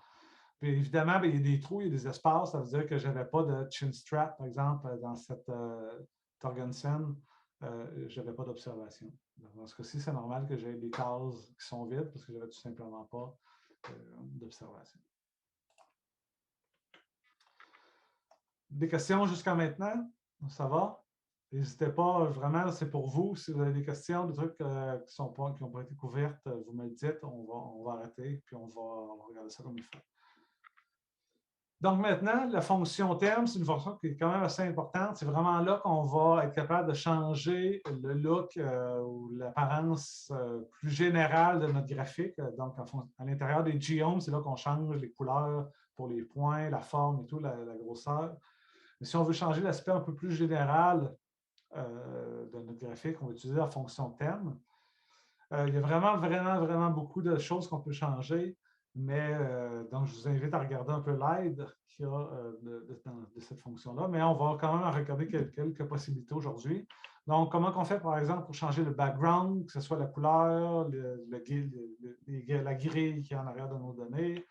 Puis évidemment, bien, il y a des trous, il y a des espaces, ça veut dire que je n'avais pas de chin strap, par exemple, dans cette Torgensen, je n'avais pas d'observation. Dans ce cas-ci, c'est normal que j'ai des cases qui sont vides parce que je n'avais tout simplement pas d'observation. Des questions jusqu'à maintenant? Ça va? N'hésitez pas, vraiment, c'est pour vous. Si vous avez des questions, des trucs qui n'ont pas été couvertes, vous me le dites, on va arrêter, puis on va regarder ça comme il faut. Donc maintenant, la fonction terme, c'est une fonction qui est quand même assez importante. C'est vraiment là qu'on va être capable de changer le look ou l'apparence plus générale de notre graphique. Donc, à l'intérieur des geomes, c'est là qu'on change les couleurs pour les points, la forme et tout, la grosseur. Mais si on veut changer l'aspect un peu plus général de notre graphique, on va utiliser la fonction terme. Il y a vraiment beaucoup de choses qu'on peut changer. Mais donc, je vous invite à regarder un peu l'aide qu'il y a de cette fonction-là. Mais on va quand même regarder quelques possibilités aujourd'hui. Donc, comment on fait, par exemple, pour changer le background, que ce soit la couleur, la grille qui est en arrière de nos données,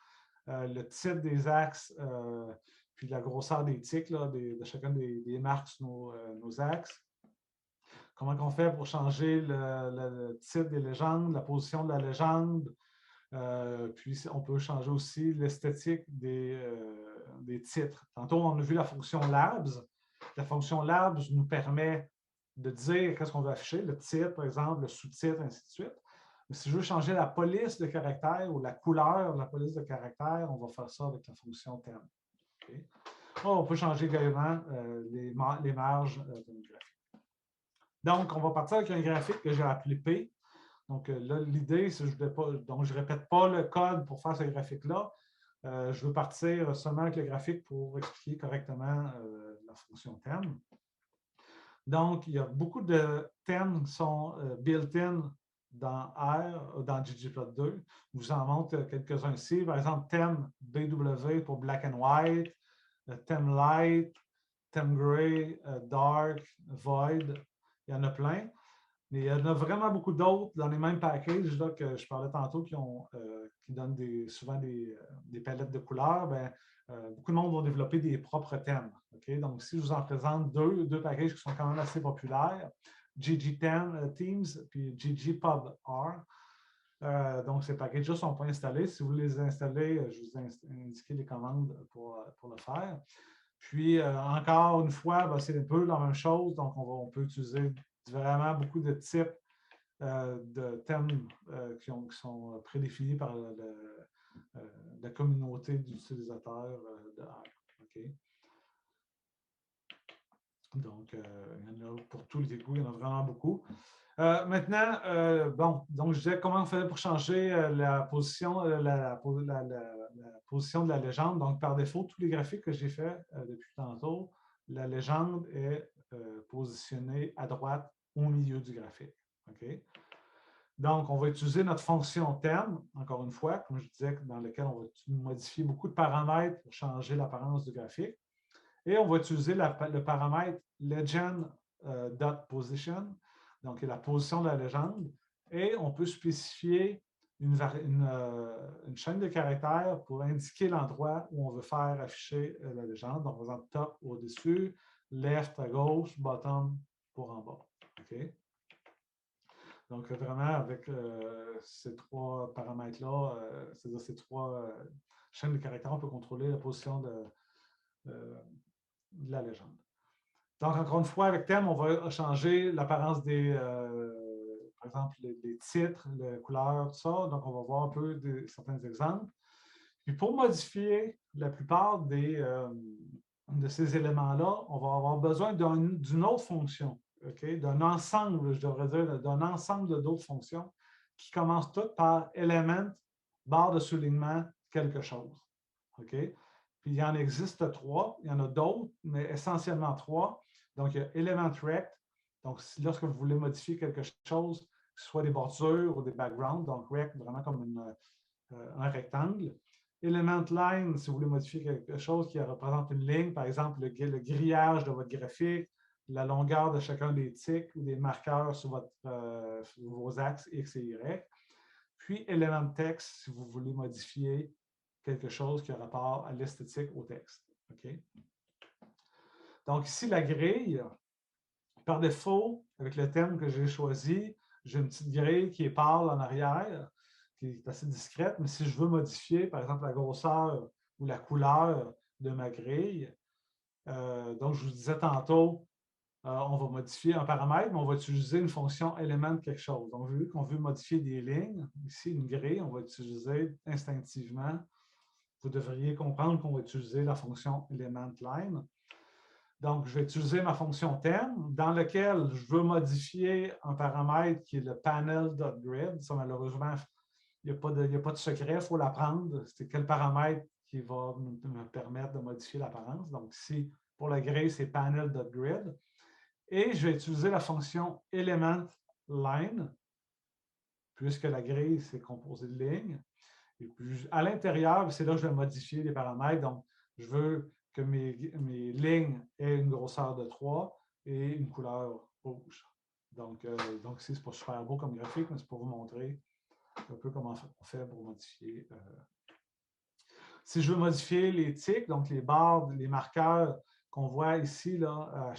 le titre des axes, puis la grosseur des tics de chacun des marques sur nos axes. Comment on fait pour changer le titre des légendes, la position de la légende, puis on peut changer aussi l'esthétique des titres. Tantôt, on a vu la fonction labs. La fonction labs nous permet de dire qu'est-ce qu'on veut afficher, le titre, par exemple, le sous-titre, ainsi de suite. Mais si je veux changer la police de caractère ou la couleur de la police de caractère, on va faire ça avec la fonction terme. Okay. On peut changer également les marges de notre graphique. Donc, on va partir avec un graphique que j'ai appelé P. Donc là, l'idée, c'est que je ne répète pas le code pour faire ce graphique-là. Je veux partir seulement avec le graphique pour expliquer correctement la fonction terme. Donc, il y a beaucoup de termes qui sont built-in dans R, dans ggplot2. Je vous en montre quelques-uns ici. Par exemple, thème BW pour black and white, thème light, thème gray, dark, void. Il y en a plein. Mais il y en a vraiment beaucoup d'autres dans les mêmes packages là, que je parlais tantôt qui donnent souvent des palettes de couleurs. Bien, beaucoup de monde vont développer des propres thèmes. Okay? Donc, si je vous en présente deux packages qui sont quand même assez populaires, GG10 Themes puis GGPubR. Donc, ces packages-là ne sont pas installés. Si vous les installez, je vous ai indiqué les commandes pour le faire. Puis, encore une fois, ben, c'est un peu la même chose. Donc, on peut utiliser vraiment beaucoup de types de thèmes qui sont prédéfinis par la communauté d'utilisateurs de R. Okay? Donc, il y en a pour tous les goûts, il y en a vraiment beaucoup. Maintenant, donc je disais comment on fait pour changer la position position de la légende. Donc, par défaut, tous les graphiques que j'ai faits depuis tantôt, la légende est positionnée à droite au milieu du graphique. Okay? Donc, on va utiliser notre fonction terme, encore une fois, comme je disais, dans laquelle on va modifier beaucoup de paramètres pour changer l'apparence du graphique. Et on va utiliser le paramètre legend.position, donc la position de la légende. Et on peut spécifier une chaîne de caractères pour indiquer l'endroit où on veut faire afficher la légende. Donc, par exemple, top au-dessus, left à gauche, bottom pour en bas. Okay? Donc, vraiment, avec ces trois paramètres-là, c'est-à-dire ces trois chaînes de caractères, on peut contrôler la position de la légende. Donc, encore une fois, avec thème, on va changer l'apparence par exemple, les titres, les couleurs, tout ça. Donc, on va voir un peu certains exemples. Puis, pour modifier la plupart de ces éléments-là, on va avoir besoin d'une autre fonction, okay? D'un ensemble, je devrais dire, d'un ensemble d'autres fonctions qui commencent toutes par element, barre de soulignement, quelque chose. Okay? Puis, il y en existe 3. Il y en a d'autres, mais essentiellement 3. Donc, il y a element rect. Donc, lorsque vous voulez modifier quelque chose, que soit des bordures ou des backgrounds, donc rect, vraiment comme un rectangle. Element line, si vous voulez modifier quelque chose qui représente une ligne, par exemple le grillage de votre graphique, la longueur de chacun des tics ou des marqueurs sur vos axes X et Y. Puis element text, si vous voulez modifier quelque chose qui a rapport à l'esthétique au texte. Okay? Donc ici, la grille, par défaut, avec le thème que j'ai choisi, j'ai une petite grille qui est pâle en arrière, qui est assez discrète, mais si je veux modifier, par exemple, la grosseur ou la couleur de ma grille, donc je vous disais tantôt, on va modifier un paramètre, mais on va utiliser une fonction élément de quelque chose. Donc, vu qu'on veut modifier des lignes, ici, une grille, on va utiliser instinctivement, vous devriez comprendre qu'on va utiliser la fonction elementLine. Donc, je vais utiliser ma fonction thème, dans laquelle je veux modifier un paramètre qui est le panel.grid. Ça, malheureusement, il n'y a pas de secret, il faut l'apprendre. C'est quel paramètre qui va me permettre de modifier l'apparence. Donc, ici, pour la grille, c'est panel.grid. Et je vais utiliser la fonction elementLine, puisque la grille, c'est composé de lignes. Et puis, à l'intérieur, c'est là que je vais modifier les paramètres. Donc, je veux que mes lignes aient une grosseur de 3 et une couleur rouge. Donc c'est pas super beau comme graphique, mais c'est pour vous montrer un peu comment on fait pour modifier. Si je veux modifier les tics, donc les barres, les marqueurs qu'on voit ici, là,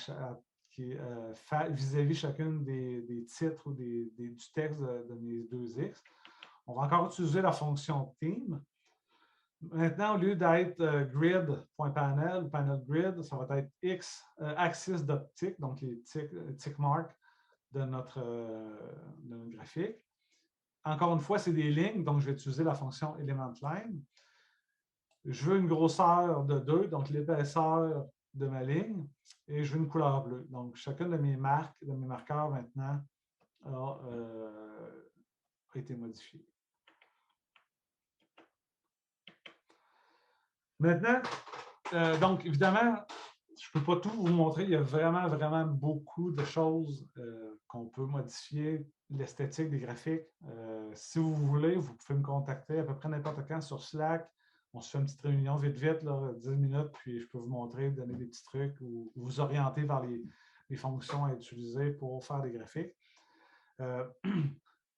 vis-à-vis chacune des titres ou du texte de mes 2X, on va encore utiliser la fonction theme. Maintenant, au lieu d'être grid.panel, panel grid, ça va être x axis d'optique, donc les tick marks de notre graphique. Encore une fois, c'est des lignes, donc je vais utiliser la fonction elementLine. Je veux une grosseur de 2, donc l'épaisseur de ma ligne, et je veux une couleur bleue. Donc, chacun de mes marqueurs maintenant a été modifié. Maintenant, donc évidemment, je ne peux pas tout vous montrer. Il y a vraiment, vraiment beaucoup de choses qu'on peut modifier, l'esthétique des graphiques. Si vous voulez, vous pouvez me contacter à peu près n'importe quand sur Slack. On se fait une petite réunion vite, là, 10 minutes, puis je peux vous montrer, donner des petits trucs ou vous orienter vers les fonctions à utiliser pour faire des graphiques.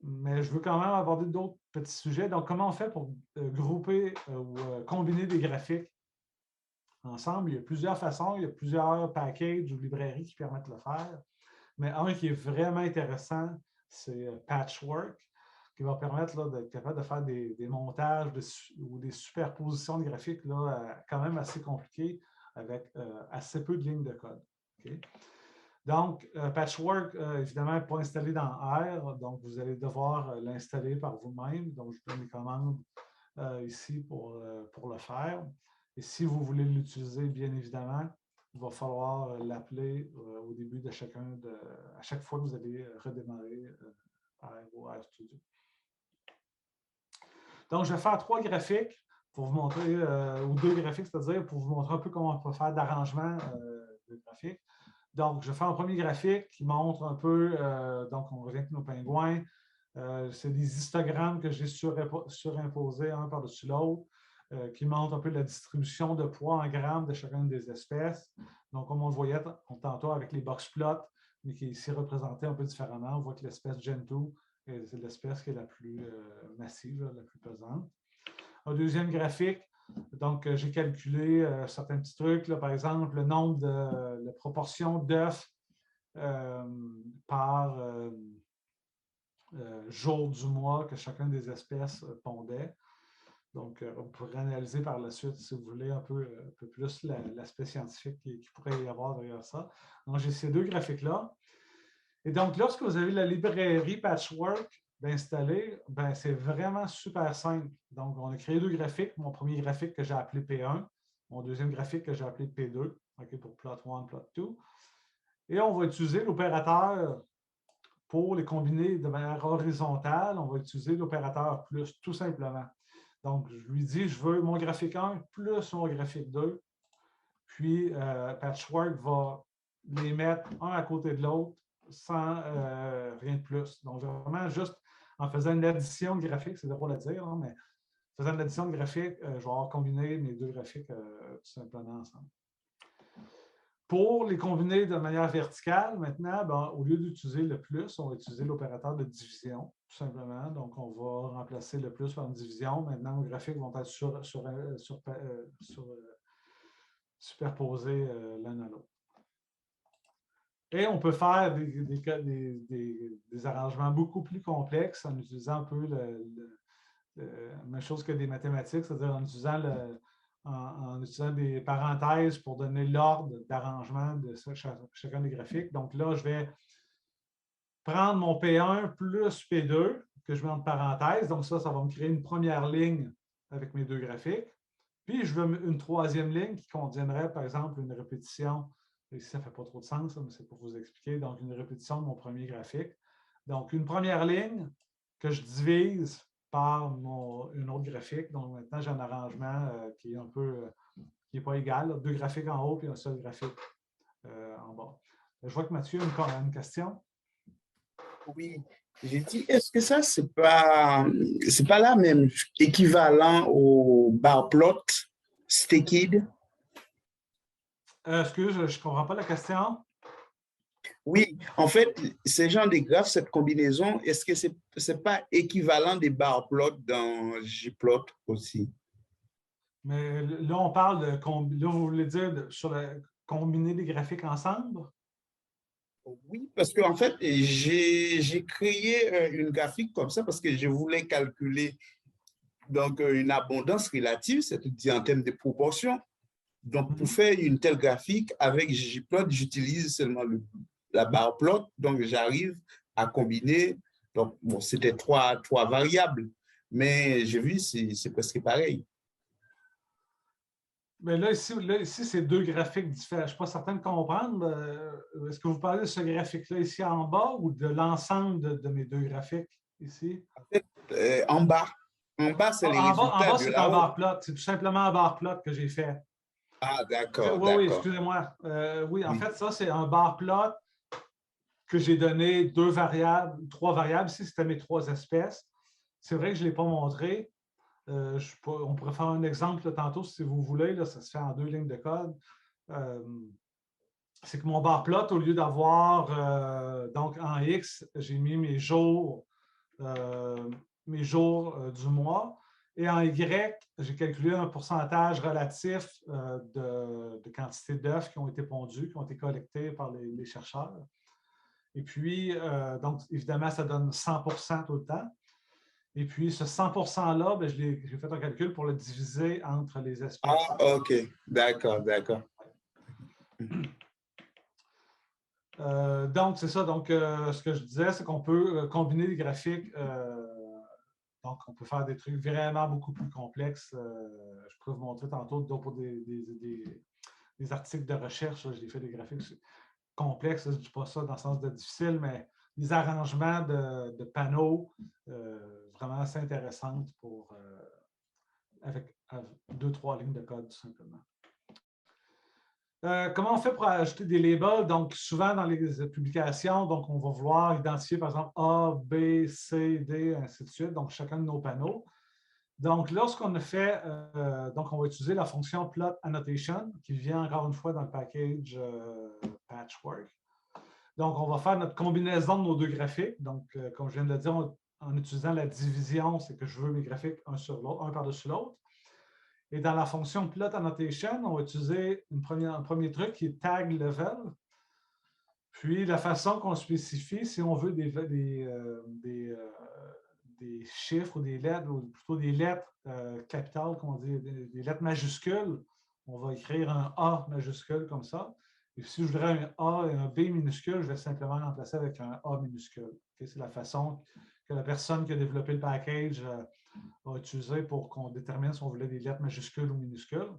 Mais je veux quand même aborder d'autres petits sujets. Donc, comment on fait pour grouper ou combiner des graphiques ensemble? Il y a plusieurs façons, il y a plusieurs packages ou librairies qui permettent de le faire. Mais un qui est vraiment intéressant, c'est Patchwork, qui va permettre d'être capable de faire des montages ou des superpositions de graphiques là, quand même assez compliquées avec assez peu de lignes de code. Okay? Donc, Patchwork, évidemment, n'est pas installé dans R, donc vous allez devoir l'installer par vous-même. Donc, je vous donne les commandes ici pour le faire. Et si vous voulez l'utiliser, bien évidemment, il va falloir l'appeler au début de à chaque fois que vous allez redémarrer R ou RStudio. Donc, je vais faire 3 graphiques pour vous montrer, ou 2 graphiques, c'est-à-dire pour vous montrer un peu comment on peut faire d'arrangement de graphiques. Donc, je vais faire un premier graphique qui montre un peu, donc on revient avec nos pingouins. C'est des histogrammes que j'ai surimposés un par-dessus l'autre, qui montrent un peu la distribution de poids en grammes de chacune des espèces. Donc, comme on le voyait tantôt avec les box plots, mais qui est ici représenté un peu différemment, on voit que l'espèce Gentoo, c'est l'espèce qui est la plus massive, la plus pesante. Un deuxième graphique, donc j'ai calculé certains petits trucs, là, par exemple le nombre de la proportion d'œufs par jour du mois que chacune des espèces pondait. Donc, on pourrait analyser par la suite, si vous voulez, un peu plus l'aspect scientifique qui pourrait y avoir derrière ça. Donc, j'ai ces 2 graphiques-là. Et donc, lorsque vous avez la librairie Patchwork d'installer, ben, c'est vraiment super simple. Donc, on a créé 2 graphiques. Mon premier graphique que j'ai appelé P1, mon deuxième graphique que j'ai appelé P2, okay, pour plot 1, plot 2. Et on va utiliser l'opérateur pour les combiner de manière horizontale. On va utiliser l'opérateur plus, tout simplement. Donc, je lui dis, je veux mon graphique 1 plus mon graphique 2. Puis, Patchwork va les mettre un à côté de l'autre sans rien de plus. Donc, vraiment, juste en faisant une addition de graphiques, c'est drôle à dire, hein, mais en faisant une addition de graphiques, je vais avoir combiné mes deux graphiques tout simplement ensemble. Pour les combiner de manière verticale, maintenant, ben, au lieu d'utiliser le plus, on va utiliser l'opérateur de division, tout simplement. Donc, on va remplacer le plus par une division. Maintenant, nos graphiques vont être superposés l'un à l'autre. Et on peut faire des arrangements beaucoup plus complexes en utilisant un peu la même chose que des mathématiques, c'est-à-dire en utilisant des parenthèses pour donner l'ordre d'arrangement de chacun des graphiques. Donc là, je vais prendre mon P1 plus P2 que je mets entre parenthèses. Donc ça va me créer une première ligne avec mes deux graphiques. Puis je veux une troisième ligne qui contiendrait, par exemple, une répétition. Ici, ça ne fait pas trop de sens, mais c'est pour vous expliquer. Donc, une répétition de mon premier graphique. Donc, une première ligne que je divise par une autre graphique. Donc, maintenant, j'ai un arrangement qui est un peu, qui n'est pas égal. Là. Deux graphiques en haut et un seul graphique en bas. Je vois que Mathieu a une question. Oui, j'ai dit, est-ce que ça, c'est pas la même équivalent au bar plot Stekid? Excuse, je ne comprends pas la question. Oui, en fait, ces gens de graphes, cette combinaison, est-ce que c'est pas équivalent des bar plots dans Gplot aussi? Mais là, on parle de. Là, vous voulez dire combiner des graphiques ensemble? Oui, parce qu'en fait, j'ai créé une graphique comme ça parce que je voulais calculer donc, une abondance relative, c'est-à-dire en termes de proportion. Donc, pour faire une telle graphique, avec ggplot, j'utilise seulement la barre plot. Donc, j'arrive à combiner. Donc, bon, c'était trois variables. Mais j'ai vu, c'est presque pareil. Mais là, ici c'est deux graphiques différents. Je ne suis pas certain de comprendre. Est-ce que vous parlez de ce graphique-là ici en bas ou de l'ensemble de mes deux graphiques ici? En fait, en bas, c'est les En résultats bas, de c'est un là-haut. bar plot. C'est tout simplement un bar plot que j'ai fait. Ah, d'accord, Oui, d'accord. excusez-moi. Oui, en Oui. fait, ça, c'est un bar plot que j'ai donné deux variables, trois variables. Ici, c'était mes trois espèces. C'est vrai que je ne l'ai pas montré. On pourrait faire un exemple là, tantôt si vous voulez. Là, ça se fait en deux lignes de code. C'est que mon bar plot, au lieu d'avoir, donc en X, j'ai mis mes jours du mois. Et en Y, j'ai calculé un pourcentage relatif de quantité d'œufs qui ont été pondus, qui ont été collectés par les chercheurs. Et puis, donc, évidemment, ça donne 100% tout le temps. Et puis, ce 100%-là, ben, j'ai fait un calcul pour le diviser entre les espèces. Ah, OK. D'accord, d'accord. Donc, c'est ça. Donc, ce que je disais, c'est qu'on peut combiner les graphiques. Donc, on peut faire des trucs vraiment beaucoup plus complexes. Je pourrais vous montrer tantôt pour des articles de recherche. J'ai fait des graphiques complexes. Je ne dis pas ça dans le sens de difficile, mais des arrangements de panneaux vraiment assez intéressantes avec deux, trois lignes de code, tout simplement. Comment on fait pour ajouter des labels? Donc, souvent dans les publications, donc on va vouloir identifier, par exemple, A, B, C, D, ainsi de suite, donc chacun de nos panneaux. Donc, lorsqu'on a fait, donc on va utiliser la fonction plot annotation, qui vient encore une fois dans le package Patchwork. Donc, on va faire notre combinaison de nos deux graphiques. Donc, comme je viens de le dire, en utilisant la division, c'est que je veux mes graphiques un par-dessus l'autre. Et dans la fonction plot annotation, on va utiliser un premier truc qui est tag level. Puis la façon qu'on spécifie, si on veut des chiffres ou des lettres, ou plutôt des lettres capitales, qu'on dit, des lettres majuscules, on va écrire un A majuscule comme ça. Et si je voudrais un A et un B minuscule, je vais simplement remplacer avec un A minuscule. Okay? C'est la façon que la personne qui a développé le package a utilisé pour qu'on détermine si on voulait des lettres majuscules ou minuscules.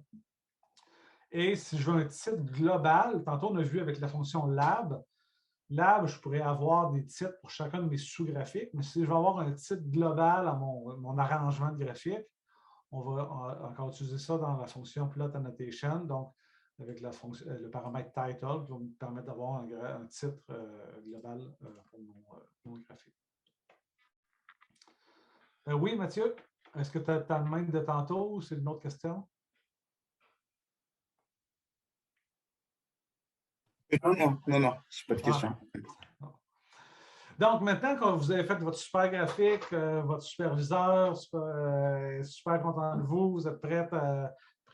Et si je veux un titre global, tantôt on a vu avec la fonction lab, je pourrais avoir des titres pour chacun de mes sous-graphiques, mais si je veux avoir un titre global à mon arrangement de graphique, on va encore utiliser ça dans la fonction plot annotation. Donc, avec le paramètre title qui va me permettre d'avoir un titre global pour mon graphique. Oui, Mathieu, est-ce que tu as le même de tantôt ou c'est une autre question? Non, je n'ai pas de question. Donc, maintenant que vous avez fait votre super graphique, votre superviseur super content de vous, vous êtes prêt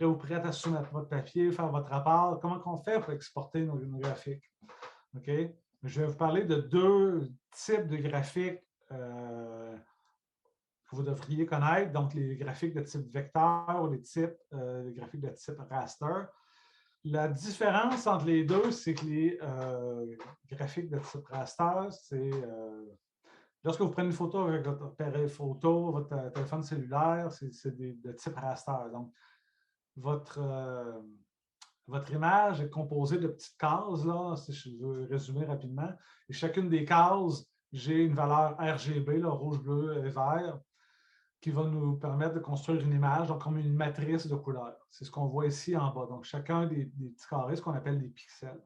ou prête à soumettre votre papier, faire votre rapport, comment on fait pour exporter nos graphiques? OK? Je vais vous parler de deux types de graphiques que vous devriez connaître, donc les graphiques de type vecteur ou les graphiques de type raster. La différence entre les deux, c'est que les graphiques de type raster, c'est lorsque vous prenez une photo avec votre appareil photo, votre téléphone cellulaire, c'est de type raster. Donc, votre image est composée de petites cases, là, si je veux résumer rapidement. Et chacune des cases, j'ai une valeur RGB, là, rouge, bleu et vert, qui va nous permettre de construire une image, donc comme une matrice de couleurs. C'est ce qu'on voit ici en bas. Donc, chacun des petits carrés, ce qu'on appelle des pixels.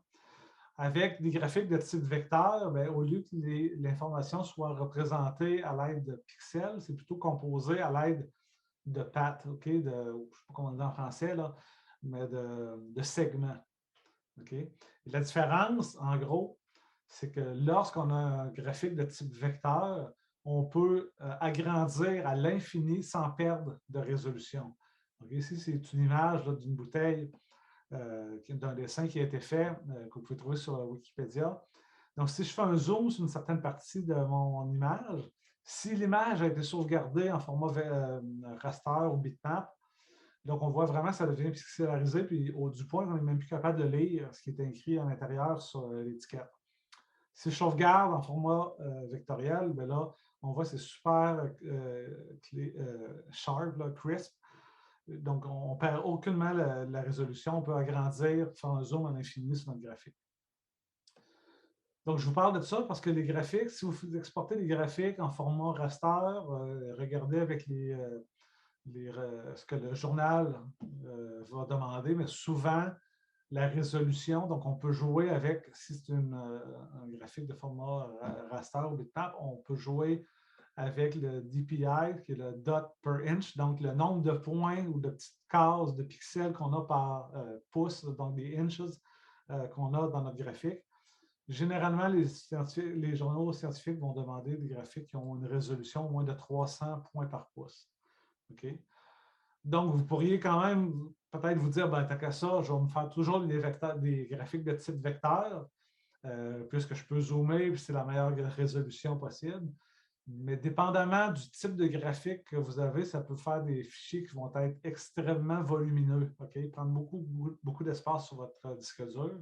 Avec des graphiques de type vecteur, bien, au lieu que l'information soit représentée à l'aide de pixels, c'est plutôt composé à l'aide de pattes, okay? Je ne sais pas comment on dit en français, là, mais de segments. Okay? Et la différence, en gros, c'est que lorsqu'on a un graphique de type vecteur, on peut agrandir à l'infini sans perdre de résolution. Donc, ici, c'est une image d'une bouteille d'un dessin qui a été fait, que vous pouvez trouver sur Wikipédia. Donc, si je fais un zoom sur une certaine partie de mon image, si l'image a été sauvegardée en format raster ou bitmap, donc on voit vraiment que ça devient pixelarisé, puis du point qu'on n'est même plus capable de lire ce qui est écrit à l'intérieur sur l'étiquette. Si je sauvegarde en format vectoriel, bien là, on voit que c'est super sharp, là, crisp. Donc, on ne perd aucunement la résolution. On peut agrandir, faire un zoom à l'infini sur notre graphique. Donc, je vous parle de ça parce que les graphiques, si vous exportez les graphiques en format raster, regardez avec ce que le journal va demander, mais souvent, la résolution, donc on peut jouer avec, si c'est un graphique de format raster ou bitmap, on peut jouer avec le DPI, qui est le dot per inch, donc le nombre de points ou de petites cases de pixels qu'on a par pouce, donc des inches qu'on a dans notre graphique. Généralement, les journaux scientifiques vont demander des graphiques qui ont une résolution moins de 300 points par pouce. Okay? Donc, vous pourriez quand même peut-être vous dire, ben, tant qu'à ça, je vais me faire toujours des graphiques de type vecteur, puisque je peux zoomer, puis c'est la meilleure résolution possible. Mais dépendamment du type de graphique que vous avez, ça peut faire des fichiers qui vont être extrêmement volumineux, okay? Prendre beaucoup d'espace sur votre disque dur.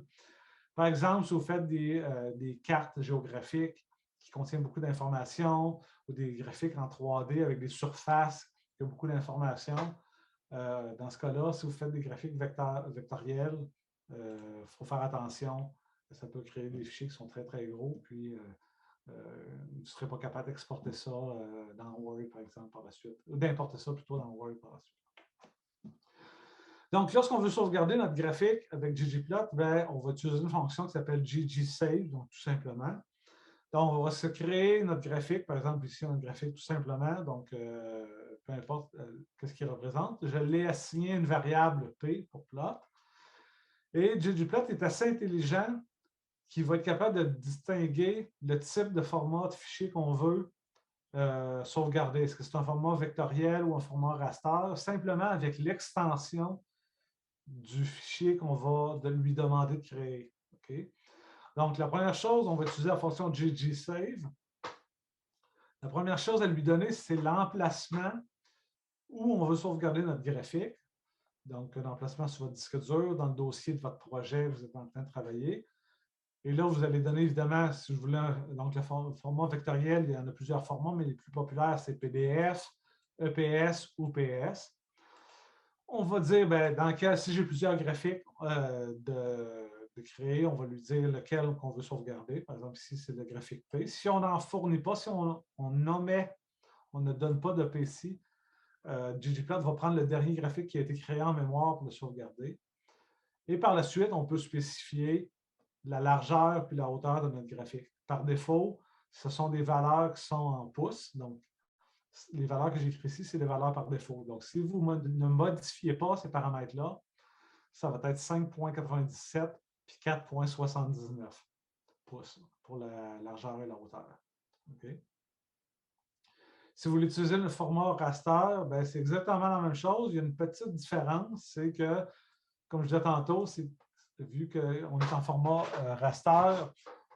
Par exemple, si vous faites des cartes géographiques qui contiennent beaucoup d'informations ou des graphiques en 3D avec des surfaces qui ont beaucoup d'informations, dans ce cas-là, si vous faites des graphiques vectoriels, il faut faire attention. Ça peut créer des fichiers qui sont très, très gros, puis vous ne serez pas capable d'exporter ça dans Word, par exemple, par la suite, ou d'importer ça plutôt dans Word par la suite. Donc, lorsqu'on veut sauvegarder notre graphique avec ggplot, ben, on va utiliser une fonction qui s'appelle ggsave, donc tout simplement. Donc, on va se créer notre graphique, par exemple, ici, un graphique tout simplement, donc peu importe qu'est-ce qu'il représente. Je l'ai assigné une variable P pour plot. Et ggplot est assez intelligent qui va être capable de distinguer le type de format de fichier qu'on veut sauvegarder. Est-ce que c'est un format vectoriel ou un format raster? Simplement avec l'extension du fichier qu'on va lui demander de créer. Okay? Donc, la première chose, on va utiliser la fonction ggsave. La première chose à lui donner, c'est l'emplacement où on veut sauvegarder notre graphique. Donc, l'emplacement sur votre disque dur, dans le dossier de votre projet, vous êtes en train de travailler. Et là, vous allez donner, évidemment, si je voulais, donc le format vectoriel, il y en a plusieurs formats, mais les plus populaires, c'est PDF, EPS ou PS. On va dire, ben, si j'ai plusieurs graphiques de créer, on va lui dire lequel on veut sauvegarder. Par exemple, ici, c'est le graphique P. Si on n'en fournit pas, si on ne donne pas de PC, ggplot va prendre le dernier graphique qui a été créé en mémoire pour le sauvegarder. Et par la suite, on peut spécifier la largeur puis la hauteur de notre graphique. Par défaut, ce sont des valeurs qui sont en pouces. Donc, les valeurs que j'écris ici, c'est les valeurs par défaut. Donc, si vous ne modifiez pas ces paramètres-là, ça va être 5,97 puis 4,79 pouces pour la largeur et la hauteur. Okay? Si vous voulez utiliser le format raster, ben, c'est exactement la même chose. Il y a une petite différence, c'est que, comme je disais tantôt, vu qu'on est en format raster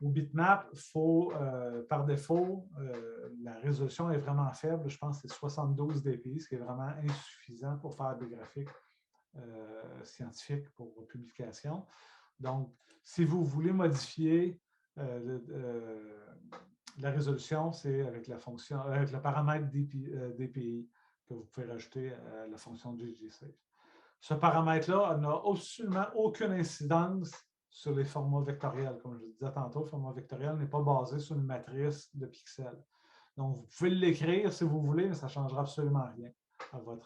ou bitmap, par défaut, la résolution est vraiment faible. Je pense que c'est 72 dpi, ce qui est vraiment insuffisant pour faire des graphiques scientifiques pour publication. Donc, si vous voulez modifier la résolution, c'est avec la fonction, avec le paramètre DPI que vous pouvez rajouter à la fonction ggSafe. Ce paramètre-là n'a absolument aucune incidence sur les formats vectoriels. Comme je disais tantôt, le format vectoriel n'est pas basé sur une matrice de pixels. Donc, vous pouvez l'écrire si vous voulez, mais ça ne changera absolument rien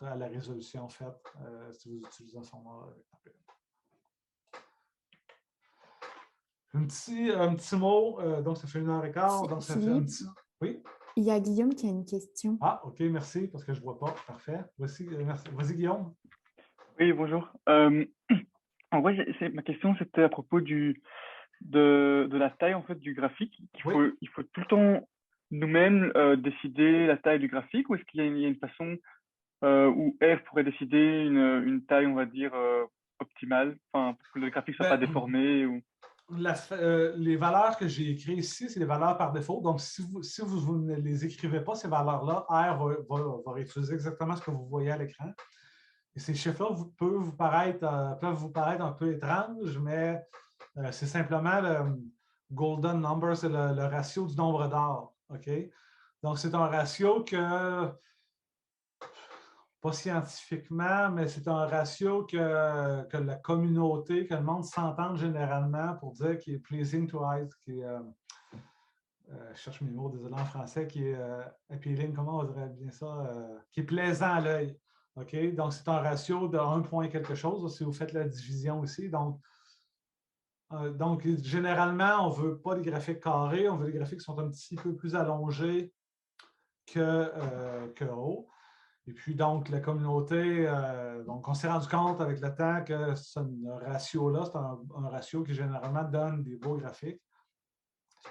à la résolution faite si vous utilisez un format vectoriel. Un petit mot, donc ça fait 1h15. Donc ça fait un petit... Oui? Il y a Guillaume qui a une question. Ah, OK, merci, parce que je ne vois pas. Parfait. Merci. Vas-y, Guillaume. Oui, bonjour. En vrai, ma question, c'était à propos de la taille en fait, du graphique. Il faut tout le temps nous-mêmes décider la taille du graphique, ou est-ce qu'il y a une façon où R pourrait décider une taille, on va dire, optimale, pour que le graphique ne soit pas déformé ou... Les valeurs que j'ai écrites ici, c'est les valeurs par défaut. Donc, si vous ne les écrivez pas, ces valeurs-là, R va réutiliser exactement ce que vous voyez à l'écran. Et ces chiffres-là peuvent vous paraître un peu étranges, mais c'est simplement le golden number, c'est le ratio du nombre d'or. OK? Donc, c'est un ratio pas scientifiquement, mais c'est un ratio que la communauté, que le monde s'entende généralement pour dire qu'il est pleasing to eyes, qui est, je cherche mes mots, désolé en français, qui est appealing, comment on dirait bien ça, qui est plaisant à l'œil. OK? Donc, c'est un ratio de 1 point quelque chose, si vous faites la division ici. Donc, généralement, on ne veut pas des graphiques carrés, on veut des graphiques qui sont un petit peu plus allongés que hauts. Et puis, donc, la communauté, donc, on s'est rendu compte avec le temps que ce ratio-là, c'est un ratio qui généralement donne des beaux graphiques.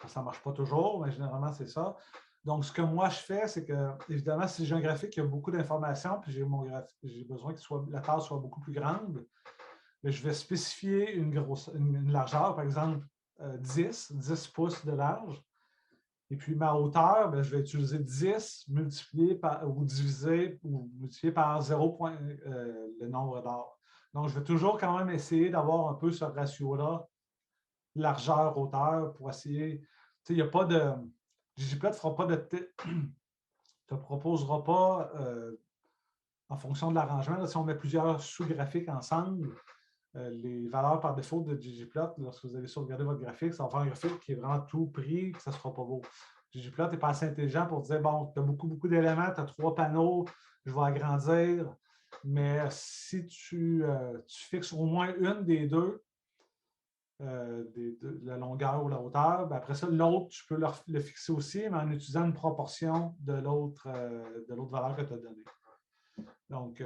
Ça ne marche pas toujours, mais généralement, c'est ça. Donc, ce que moi, je fais, c'est que, évidemment, si j'ai un graphique qui a beaucoup d'informations, puis j'ai besoin que la taille soit beaucoup plus grande, mais je vais spécifier une largeur, par exemple, 10 pouces de large. Et puis, ma hauteur, bien, je vais utiliser 10 multiplié par, ou divisé ou multiplié par 0, le nombre d'or. Donc, je vais toujours quand même essayer d'avoir un peu ce ratio-là, largeur-hauteur, pour essayer. Tu sais, il n'y a pas de. ggplot ne fera pas te proposera pas, en fonction de l'arrangement, si on met plusieurs sous-graphiques ensemble, les valeurs par défaut de ggplot, lorsque vous allez sauvegarder votre graphique, ça va faire un graphique qui est vraiment tout pris, que ça ne sera pas beau. ggplot n'est pas assez intelligent pour dire, bon, tu as beaucoup d'éléments, tu as 3 panneaux, je vais agrandir, mais si tu fixes au moins une des deux, la longueur ou la hauteur, bien après ça, l'autre, tu peux le fixer aussi, mais en utilisant une proportion de l'autre valeur que tu as donnée. Donc,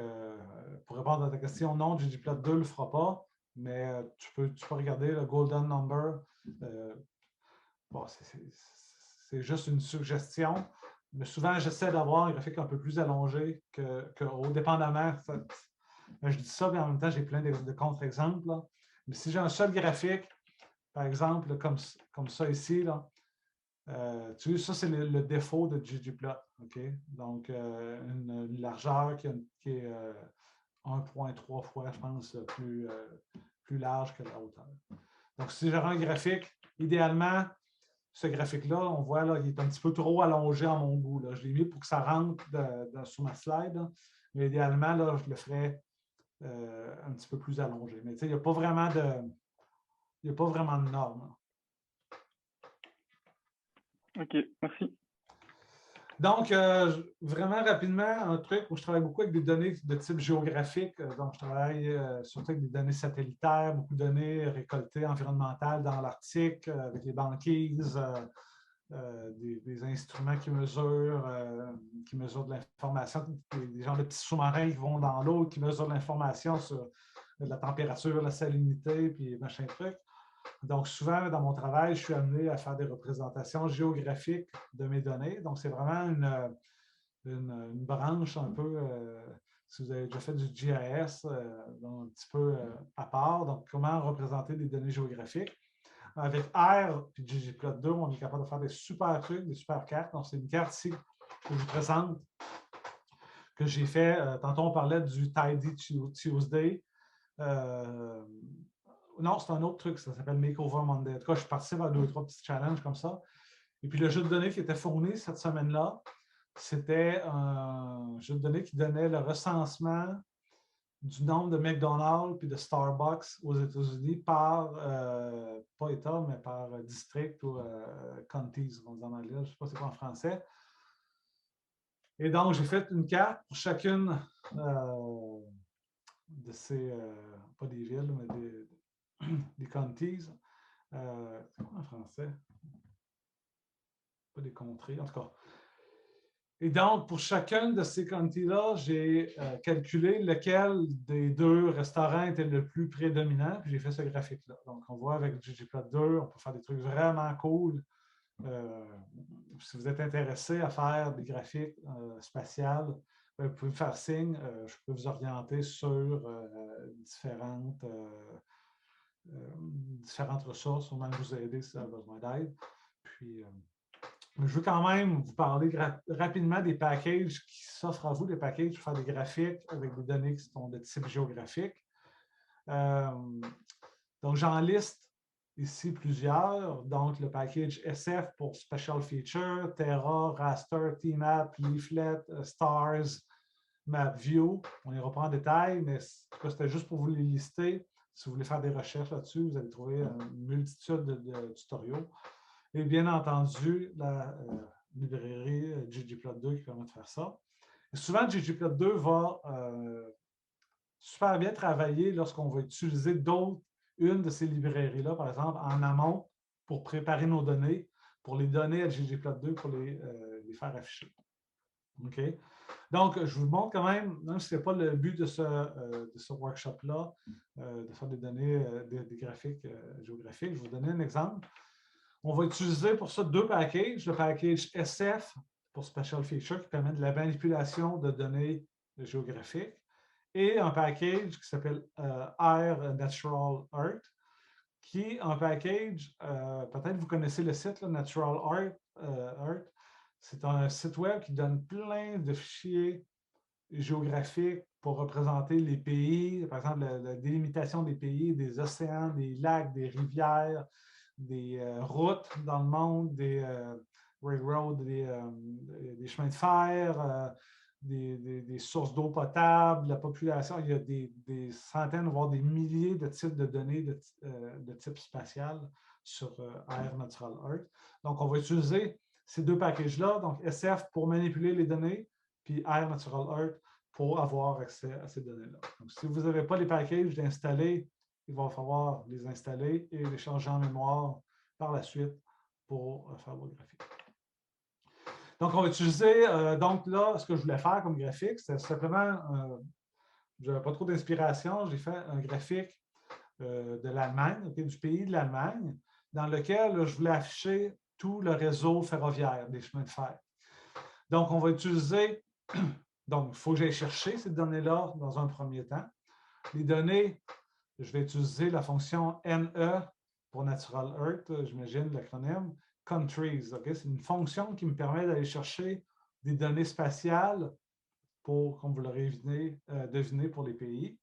pour répondre à ta question, non, ggplot 2 ne le fera pas, mais tu peux regarder le golden number. Bon, c'est juste une suggestion, mais souvent, j'essaie d'avoir un graphique un peu plus allongé que haut, dépendamment. Je dis ça, mais en même temps, j'ai plein de contre-exemples. Mais si j'ai un seul graphique, par exemple, comme ça ici, là, tu vois, ça, c'est le défaut de ggplot. Okay? Donc, une largeur qui est 1,3 fois, je pense, plus large que la hauteur. Donc, si j'aurais un graphique, idéalement, ce graphique-là, on voit, là, il est un petit peu trop allongé à mon goût. Là. Je l'ai mis pour que ça rentre sur ma slide. Là. Mais idéalement, là, je le ferais un petit peu plus allongé. Mais il n'y a pas vraiment de normes. OK, merci. Donc, vraiment rapidement, un truc où je travaille beaucoup avec des données de type géographique. Donc, je travaille surtout avec des données satellitaires, beaucoup de données récoltées environnementales dans l'Arctique, avec les banquises, des instruments qui mesurent de l'information, des genres de petits sous-marins qui vont dans l'eau, qui mesurent de l'information sur la température, la salinité, puis machin truc. Donc, souvent, dans mon travail, je suis amené à faire des représentations géographiques de mes données. Donc, c'est vraiment une branche un peu, si vous avez déjà fait du GIS, donc un petit peu à part. Donc, comment représenter des données géographiques. Avec R et ggplot2, on est capable de faire des super trucs, des super cartes. Donc, c'est une carte ici que je vous présente, que j'ai fait. Tantôt, on parlait du Tidy Tuesday. Non, c'est un autre truc, ça s'appelle Makeover Monday. En tout cas, je suis parti vers 2 ou 3 petits challenges comme ça. Et puis, le jeu de données qui était fourni cette semaine-là, c'était un jeu de données qui donnait le recensement du nombre de McDonald's puis de Starbucks aux États-Unis par, pas État, mais par district ou counties, on dit en anglais, je ne sais pas c'est quoi en français. Et donc, j'ai fait une carte pour chacune de ces, pas des villes, mais des counties. C'est quoi en français? Pas des contrées, en tout cas. Et donc, pour chacun de ces counties-là, j'ai calculé lequel des 2 restaurants était le plus prédominant, puis j'ai fait ce graphique-là. Donc, on voit avec ggplot2, on peut faire des trucs vraiment cool. Si vous êtes intéressé à faire des graphiques spatiales, vous pouvez me faire signe. Je peux vous orienter sur différentes ressources, ou même vous aider si vous avez besoin d'aide. Puis, je veux quand même vous parler rapidement des packages qui s'offrent à vous, des packages pour faire des graphiques avec des données qui sont de type géographique. Donc, j'en liste ici plusieurs. Donc, le package SF pour Special Feature, Terra, Raster, TMAP, Leaflet, Stars, MapView. On ira pas en détail, mais c'était juste pour vous les lister. Si vous voulez faire des recherches là-dessus, vous allez trouver une multitude de tutoriaux. Et bien entendu, la librairie ggplot2 qui permet de faire ça. Et souvent, ggplot2 va super bien travailler lorsqu'on va utiliser une de ces librairies-là, par exemple, en amont, pour préparer nos données, pour les donner à ggplot2 pour les faire afficher. OK? Donc, je vous montre quand même si ce n'est pas le but de ce workshop-là, de faire des données, des graphiques géographiques, je vais vous donner un exemple. On va utiliser pour ça 2 packages. Le package SF pour Special Feature qui permet de la manipulation de données géographiques et un package qui s'appelle Air Natural Art qui est un package, peut-être vous connaissez le site là, Natural Art. C'est un site web qui donne plein de fichiers géographiques pour représenter les pays, par exemple la délimitation des pays, des océans, des lacs, des rivières, des routes dans le monde, des railroads, des chemins de fer, des sources d'eau potable, la population. Il y a des centaines, voire des milliers de types de données de type spatial sur Air Natural Art. Donc, on va utiliser ces 2 packages-là, donc SF pour manipuler les données, puis Air Natural Art pour avoir accès à ces données-là. Donc, si vous n'avez pas les packages d'installer, il va falloir les installer et les changer en mémoire par la suite pour faire vos graphiques. Donc, on va utiliser, donc là, ce que je voulais faire comme graphique, c'est simplement, je n'avais pas trop d'inspiration, j'ai fait un graphique de l'Allemagne, okay, du pays de l'Allemagne, dans lequel là, je voulais afficher tout le réseau ferroviaire des chemins de fer. Donc, on va utiliser, donc, il faut que j'aille chercher ces données-là dans un premier temps. Les données, je vais utiliser la fonction NE pour Natural Earth, j'imagine l'acronyme, Countries. Okay? C'est une fonction qui me permet d'aller chercher des données spatiales pour, comme vous l'aurez deviné, pour les pays.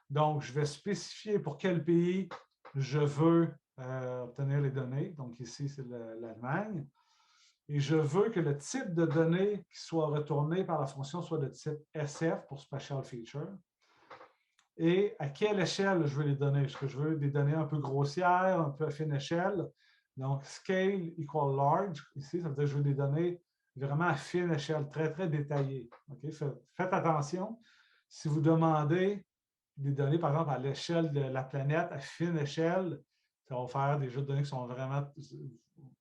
Donc, je vais spécifier pour quel pays je veux obtenir les données. Donc, ici, c'est l'Allemagne. Et je veux que le type de données qui soit retourné par la fonction soit de type SF pour Special Feature. Et à quelle échelle je veux les donner? Est-ce que je veux des données un peu grossières, un peu à fine échelle? Donc, scale equal large, ici, ça veut dire que je veux des données vraiment à fine échelle, très, très détaillé. Okay? Faites attention. Si vous demandez des données, par exemple, à l'échelle de la planète, à fine échelle, ça va faire des jeux de données qui sont vraiment...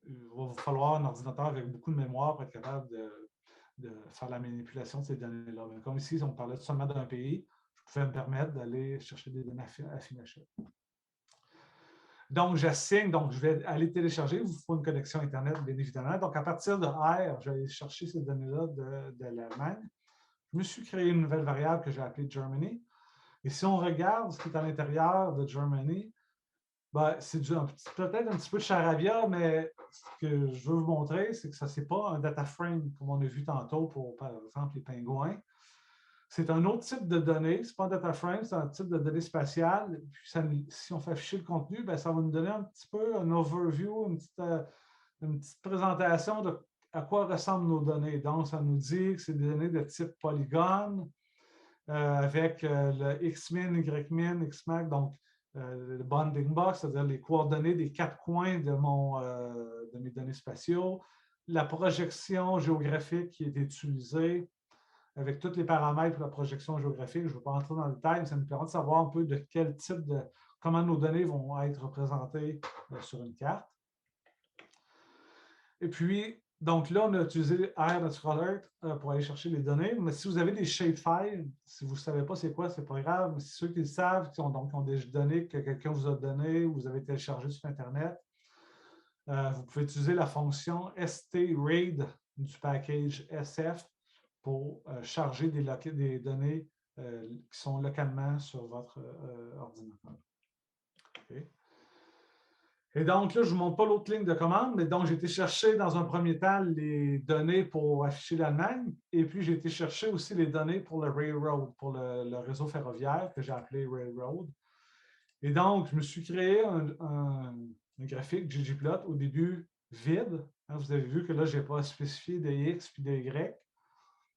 Il va vous falloir un ordinateur avec beaucoup de mémoire pour être capable de faire la manipulation de ces données-là. Mais comme ici, on parlait seulement d'un pays, je pouvais me permettre d'aller chercher des données à fine échelle. Donc, j'assigne, donc je vais aller télécharger, il vous faut une connexion Internet, bien évidemment. Donc, à partir de R, je vais aller chercher ces données-là de l'Allemagne. Je me suis créé une nouvelle variable que j'ai appelée Germany. Et si on regarde ce qui est à l'intérieur de Germany, ben, c'est peut-être un petit peu de charabia, mais ce que je veux vous montrer, c'est que ça, ce n'est pas un data frame comme on a vu tantôt pour, par exemple, les pingouins. C'est un autre type de données. Ce n'est pas un data frame, c'est un type de données spatiales. Puis si on fait afficher le contenu, bien, ça va nous donner un petit peu un overview, une petite présentation de à quoi ressemblent nos données. Donc, ça nous dit que c'est des données de type polygone avec le X-min, Y-min, X-max, donc le bounding box, c'est-à-dire les coordonnées des 4 coins de mes données spatiaux, la projection géographique qui est utilisée, avec tous les paramètres pour la projection géographique. Je ne vais pas entrer dans le détail, mais ça nous permet de savoir un peu de quel type comment nos données vont être représentées sur une carte. Et puis, donc là, on a utilisé R Natural Earth pour aller chercher les données. Mais si vous avez des shapefiles, si vous ne savez pas c'est quoi, ce n'est pas grave. Mais ceux qui le savent, qui ont des données que quelqu'un vous a données ou vous avez téléchargé sur Internet, vous pouvez utiliser la fonction stread du package SF pour charger des données qui sont localement sur votre ordinateur. Okay. Et donc, là, je ne vous montre pas l'autre ligne de commande, mais donc, j'ai été chercher dans un premier temps les données pour afficher l'Allemagne, et puis j'ai été chercher aussi les données pour le Railroad, pour le réseau ferroviaire que j'ai appelé Railroad. Et donc, je me suis créé un graphique ggplot au début vide. Hein, vous avez vu que là, je n'ai pas spécifié de X puis de Y.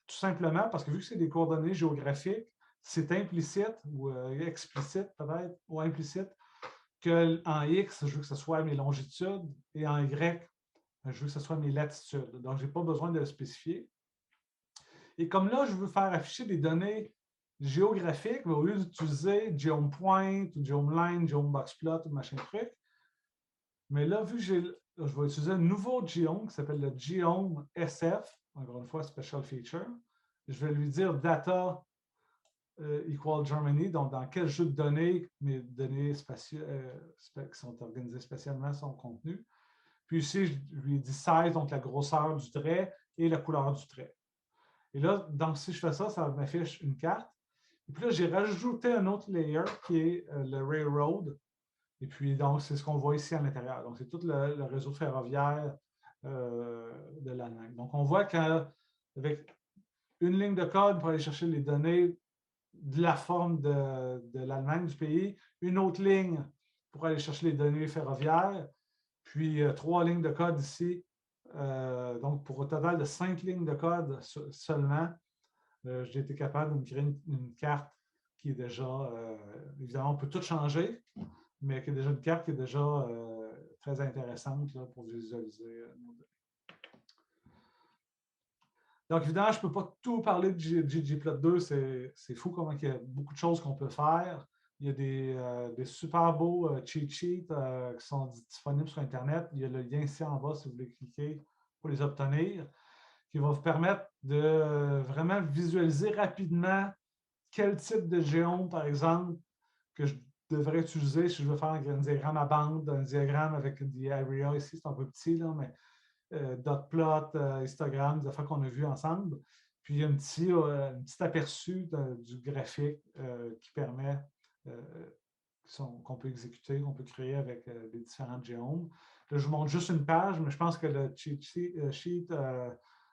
Tout simplement parce que vu que c'est des coordonnées géographiques, c'est implicite ou explicite peut-être, ou implicite, qu'en X, je veux que ce soit mes longitudes et en Y, je veux que ce soit mes latitudes. Donc, je n'ai pas besoin de le spécifier. Et comme là, je veux faire afficher des données géographiques, mais au lieu d'utiliser GeomePoint ou GeomeLine, GeomeBoxPlot ou machin truc, mais là, vu que je vais utiliser un nouveau Geome qui s'appelle le Geome SF, encore une fois, Special Feature, je vais lui dire Data equal Germany, donc dans quel jeu de données mes données qui sont organisées spatialement sont contenues. Puis ici, je lui dis size, donc la grosseur du trait et la couleur du trait. Et là, donc si je fais ça, ça m'affiche une carte. Et puis là, j'ai rajouté un autre layer qui est le Railroad. Et puis donc, c'est ce qu'on voit ici à l'intérieur. Donc, c'est tout le réseau ferroviaire de l'Allemagne. Donc, on voit qu'avec une ligne de code pour aller chercher les données de la forme de l'Allemagne, du pays, une autre ligne pour aller chercher les données ferroviaires, puis 3 lignes de code ici. Donc, pour un total de 5 lignes de code seulement, j'ai été capable de me créer une carte qui est déjà, évidemment, on peut tout changer, mais qui est déjà une carte qui est déjà très intéressante là, pour visualiser nos données. Donc, évidemment, je ne peux pas tout parler de ggplot2, c'est fou comment il y a beaucoup de choses qu'on peut faire. Il y a des super beaux cheat sheets qui sont disponibles sur Internet. Il y a le lien ici en bas si vous voulez cliquer pour les obtenir, qui va vous permettre de vraiment visualiser rapidement quel type de géome, par exemple, que je devrais utiliser si je veux faire un diagramme à bande, un diagramme avec des area ici, c'est un peu petit, là, mais dot plot, histogramme, des affaires qu'on a vues ensemble. Puis il y a un petit aperçu du graphique qui permet qu'on peut exécuter, qu'on peut créer avec les différents géomes. Là, je vous montre juste une page, mais je pense que le cheat sheet a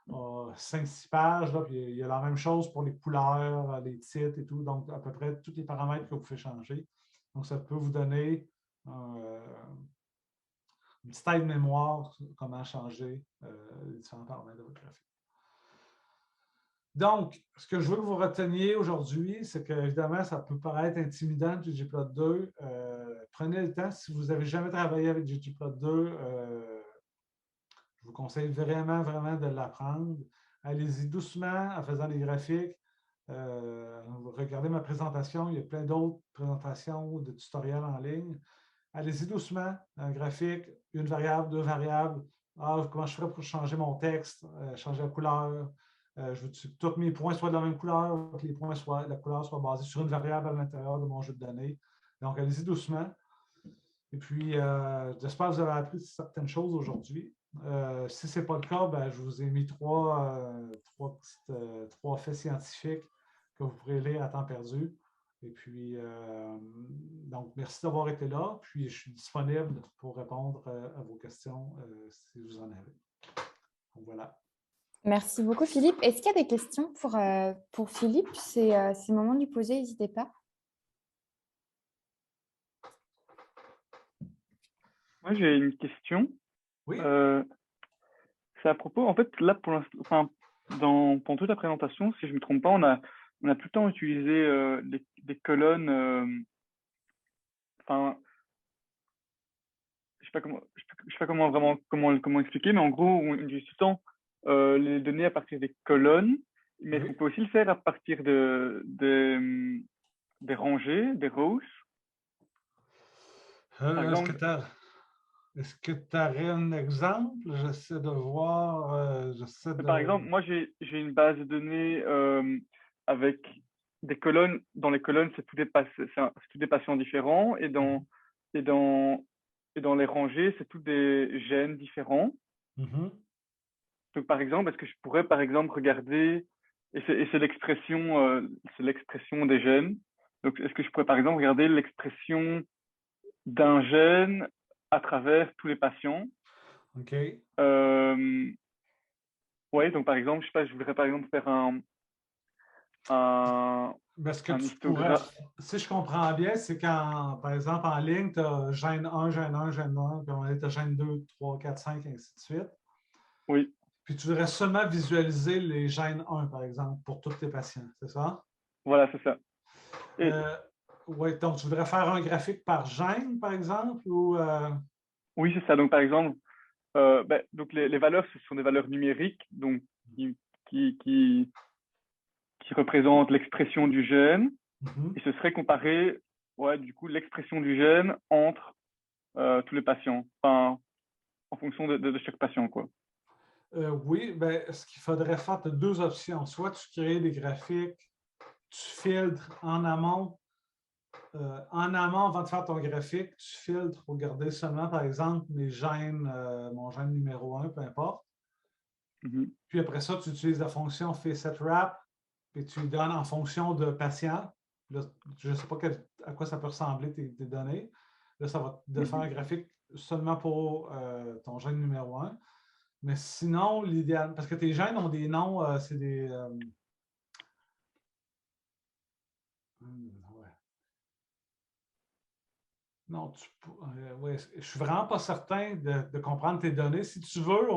5-6 pages. Là, puis il y a la même chose pour les couleurs, les titres et tout. Donc, à peu près tous les paramètres que vous pouvez changer. Donc, ça peut vous donner une petite aide-mémoire sur comment changer les différents paramètres de votre graphique. Donc, ce que je veux que vous reteniez aujourd'hui, c'est qu'évidemment, ça peut paraître intimidant, ggplot2. Prenez le temps. Si vous n'avez jamais travaillé avec ggplot2, je vous conseille vraiment, vraiment de l'apprendre. Allez-y doucement en faisant des graphiques. Regardez ma présentation, il y a plein d'autres présentations, de tutoriels en ligne. Allez-y doucement, un graphique, une variable, deux variables. Comment je ferais pour changer mon texte, changer la couleur. Je veux que tous mes points soient de la même couleur, que la couleur soit basée sur une variable à l'intérieur de mon jeu de données. Donc, allez-y doucement. Et puis, j'espère que vous avez appris certaines choses aujourd'hui. Si ce n'est pas le cas, ben, je vous ai mis trois faits scientifiques que vous pourrez lire à temps perdu. Et puis, donc, merci d'avoir été là. Puis, je suis disponible pour répondre à vos questions si vous en avez. Donc, voilà. Merci beaucoup, Philippe. Est-ce qu'il y a des questions pour Philippe? C'est le moment de lui poser, n'hésitez pas. Moi, j'ai une question. Oui. C'est à propos, en fait, là, pour l'instant, enfin, pendant toute la présentation, si je ne me trompe pas, on a tout le temps utilisé des colonnes. Enfin, je sais pas comment expliquer, mais en gros, on utilise tout le temps les données à partir des colonnes, mais on peut aussi le faire à partir des rangées, des rows. Par exemple, est-ce que tu aurais un exemple? J'essaie de voir. par exemple, moi, j'ai une base de données avec des colonnes. Dans les colonnes, c'est tous des patients différents. Et dans les rangées, c'est tous des gènes différents. Donc, par exemple, est-ce que je pourrais, par exemple, regarder, et c'est l'expression des gènes. Donc, est-ce que je pourrais, par exemple, regarder l'expression d'un gène à travers tous les patients? OK. Oui, donc par exemple, je sais pas, je voudrais par exemple faire un Ce que tu pourrais, si je comprends bien, c'est quand, par exemple, en ligne, tu as gène 1, gène 1, gène 1, puis on est à gène 2, 3, 4, 5, et ainsi de suite. Oui. Puis tu voudrais seulement visualiser les gènes 1, par exemple, pour tous tes patients, c'est ça? Voilà, c'est ça. Oui, donc tu voudrais faire un graphique par gène, par exemple, ou… Oui, c'est ça. Donc, par exemple, donc les valeurs, ce sont des valeurs numériques, donc qui représentent l'expression du gène. Et ce serait comparer, du coup, l'expression du gène entre tous les patients, enfin, en fonction de chaque patient, quoi. Oui, ce qu'il faudrait faire, tu as deux options. Soit tu crées des graphiques, tu filtres en amont. Avant de faire ton graphique, tu filtres pour garder seulement, par exemple, mes gènes, mon gène numéro 1, peu importe. Puis après ça, tu utilises la fonction FacetWrap, puis tu lui donnes en fonction de patient. Là, je ne sais pas à quoi ça peut ressembler tes données. Là, ça va te faire un graphique seulement pour ton gène numéro 1. Mais sinon, l'idéal, parce que tes gènes ont des noms, c'est des… Non, je suis vraiment pas certain de comprendre tes données. Si tu veux,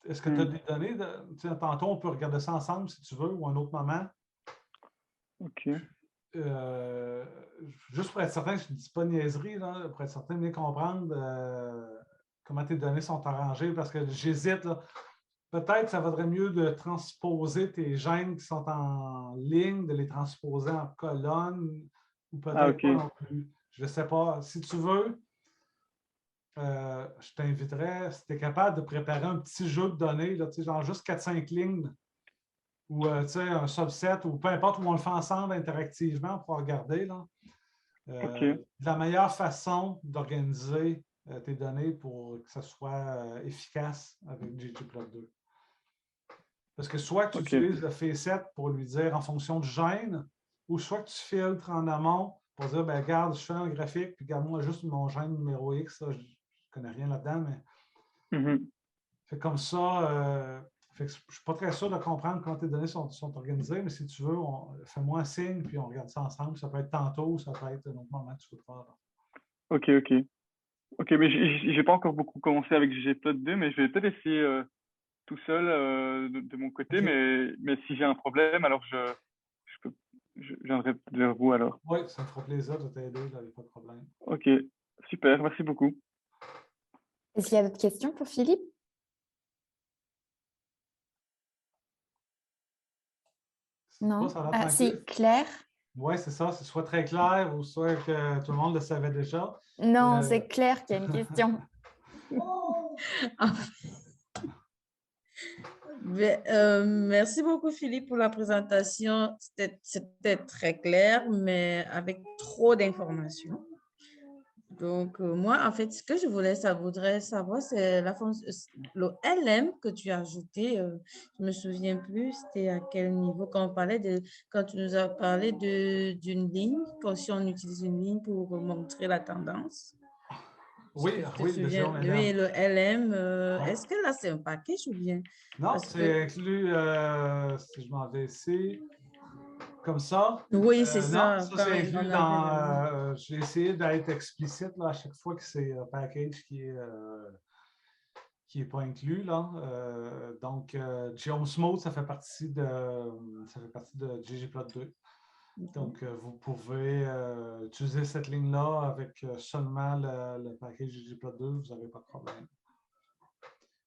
est-ce que tu as des données? Tantôt, on peut regarder ça ensemble si tu veux, ou un autre moment. OK. Juste pour être certain que je ne dis pas de niaiserie, là, pour être certain de bien comprendre comment tes données sont arrangées, parce que j'hésite. Peut-être que ça vaudrait mieux de transposer tes gènes qui sont en ligne, de les transposer en colonne, ou peut-être pas non plus. Je ne sais pas. Si tu veux, je t'inviterais, si tu es capable de préparer un petit jeu de données, là, genre juste 4-5 lignes, ou un subset, ou peu importe où on le fait ensemble interactivement pour regarder. Là. La meilleure façon d'organiser tes données pour que ça soit efficace avec ggplot2. Parce que soit tu utilises le Facet pour lui dire en fonction du gène, ou soit tu filtres en amont pour dire, regarde, je fais un graphique, puis regarde-moi juste mon gène numéro X. Ça, je ne connais rien là-dedans, mais fait comme ça, je ne suis pas très sûr de comprendre comment tes données sont organisées, mais si tu veux, fais-moi un signe, puis on regarde ça ensemble. Ça peut être tantôt, ça peut être un autre moment que tu veux faire. OK, mais je n'ai pas encore beaucoup commencé avec ggplot2, mais je vais peut-être essayer tout seul de mon côté, mais si j'ai un problème, alors je viendrai vers vous alors. Oui, ça me fera plaisir de t'aider, il n'y a pas de problème. OK, super, merci beaucoup. Est-ce qu'il y a d'autres questions pour Philippe? Non. Ça a l'air Ah, tranquille. c'est clair. Oui, c'est ça. C'est soit très clair ou soit que tout le monde le savait déjà. Non, c'est clair qu'il y a une question. Merci beaucoup, Philippe, pour la présentation. C'était très clair, mais avec trop d'informations. Donc, moi, en fait, ce que je voudrais savoir, c'est le LM que tu as ajouté. Je ne me souviens plus, c'était à quel niveau quand tu nous as parlé d'une ligne, quand si on utilise une ligne pour montrer la tendance. Oui, Tu te oui, le souviens? géome LM. Oui, le LM. Ouais. Est-ce que là, c'est un package ou bien? Non, Parce c'est que- inclus, si je m'en vais ici, comme ça. Oui, c'est Non, ça. ça Quand c'est il inclus en avait dans. J'ai essayé d'être explicite là, à chaque fois que c'est un package qui est pas inclus. Là. Donc, Geom Smooth, ça fait partie de ggplot2. Donc, vous pouvez utiliser cette ligne-là avec seulement le package ggplot2, vous n'avez pas de problème.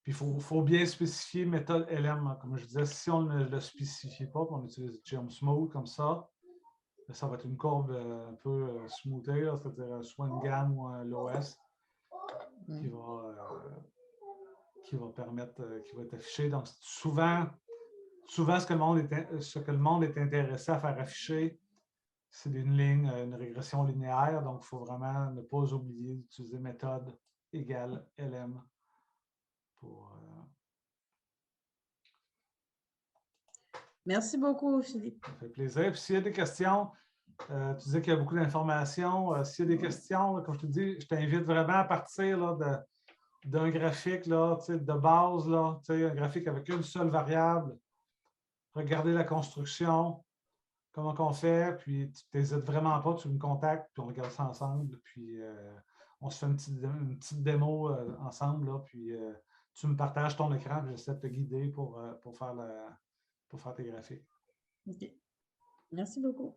Puis, il faut bien spécifier méthode LM. Hein. Comme je disais, si on ne le spécifie pas, on utilise Geom Smooth comme ça va être une courbe un peu smoothée, c'est-à-dire soit une gamme ou un LOS qui va permettre, qui va être affiché. Donc, souvent ce que le monde est intéressé à faire afficher, c'est une ligne, une régression linéaire. Donc, il faut vraiment ne pas oublier d'utiliser méthode égale LM pour. Merci beaucoup, Philippe. Ça fait plaisir. Puis s'il y a des questions, tu disais qu'il y a beaucoup d'informations. S'il y a des questions, là, comme je te dis, je t'invite vraiment à partir là, d'un graphique là, de base, là, un graphique avec une seule variable. Regardez la construction, comment on fait, puis tu n'hésites vraiment pas, tu me contactes, puis on regarde ça ensemble, puis on se fait une petite démo ensemble, là, puis tu me partages ton écran, puis j'essaie de te guider pour faire tes graphiques. OK. Merci beaucoup.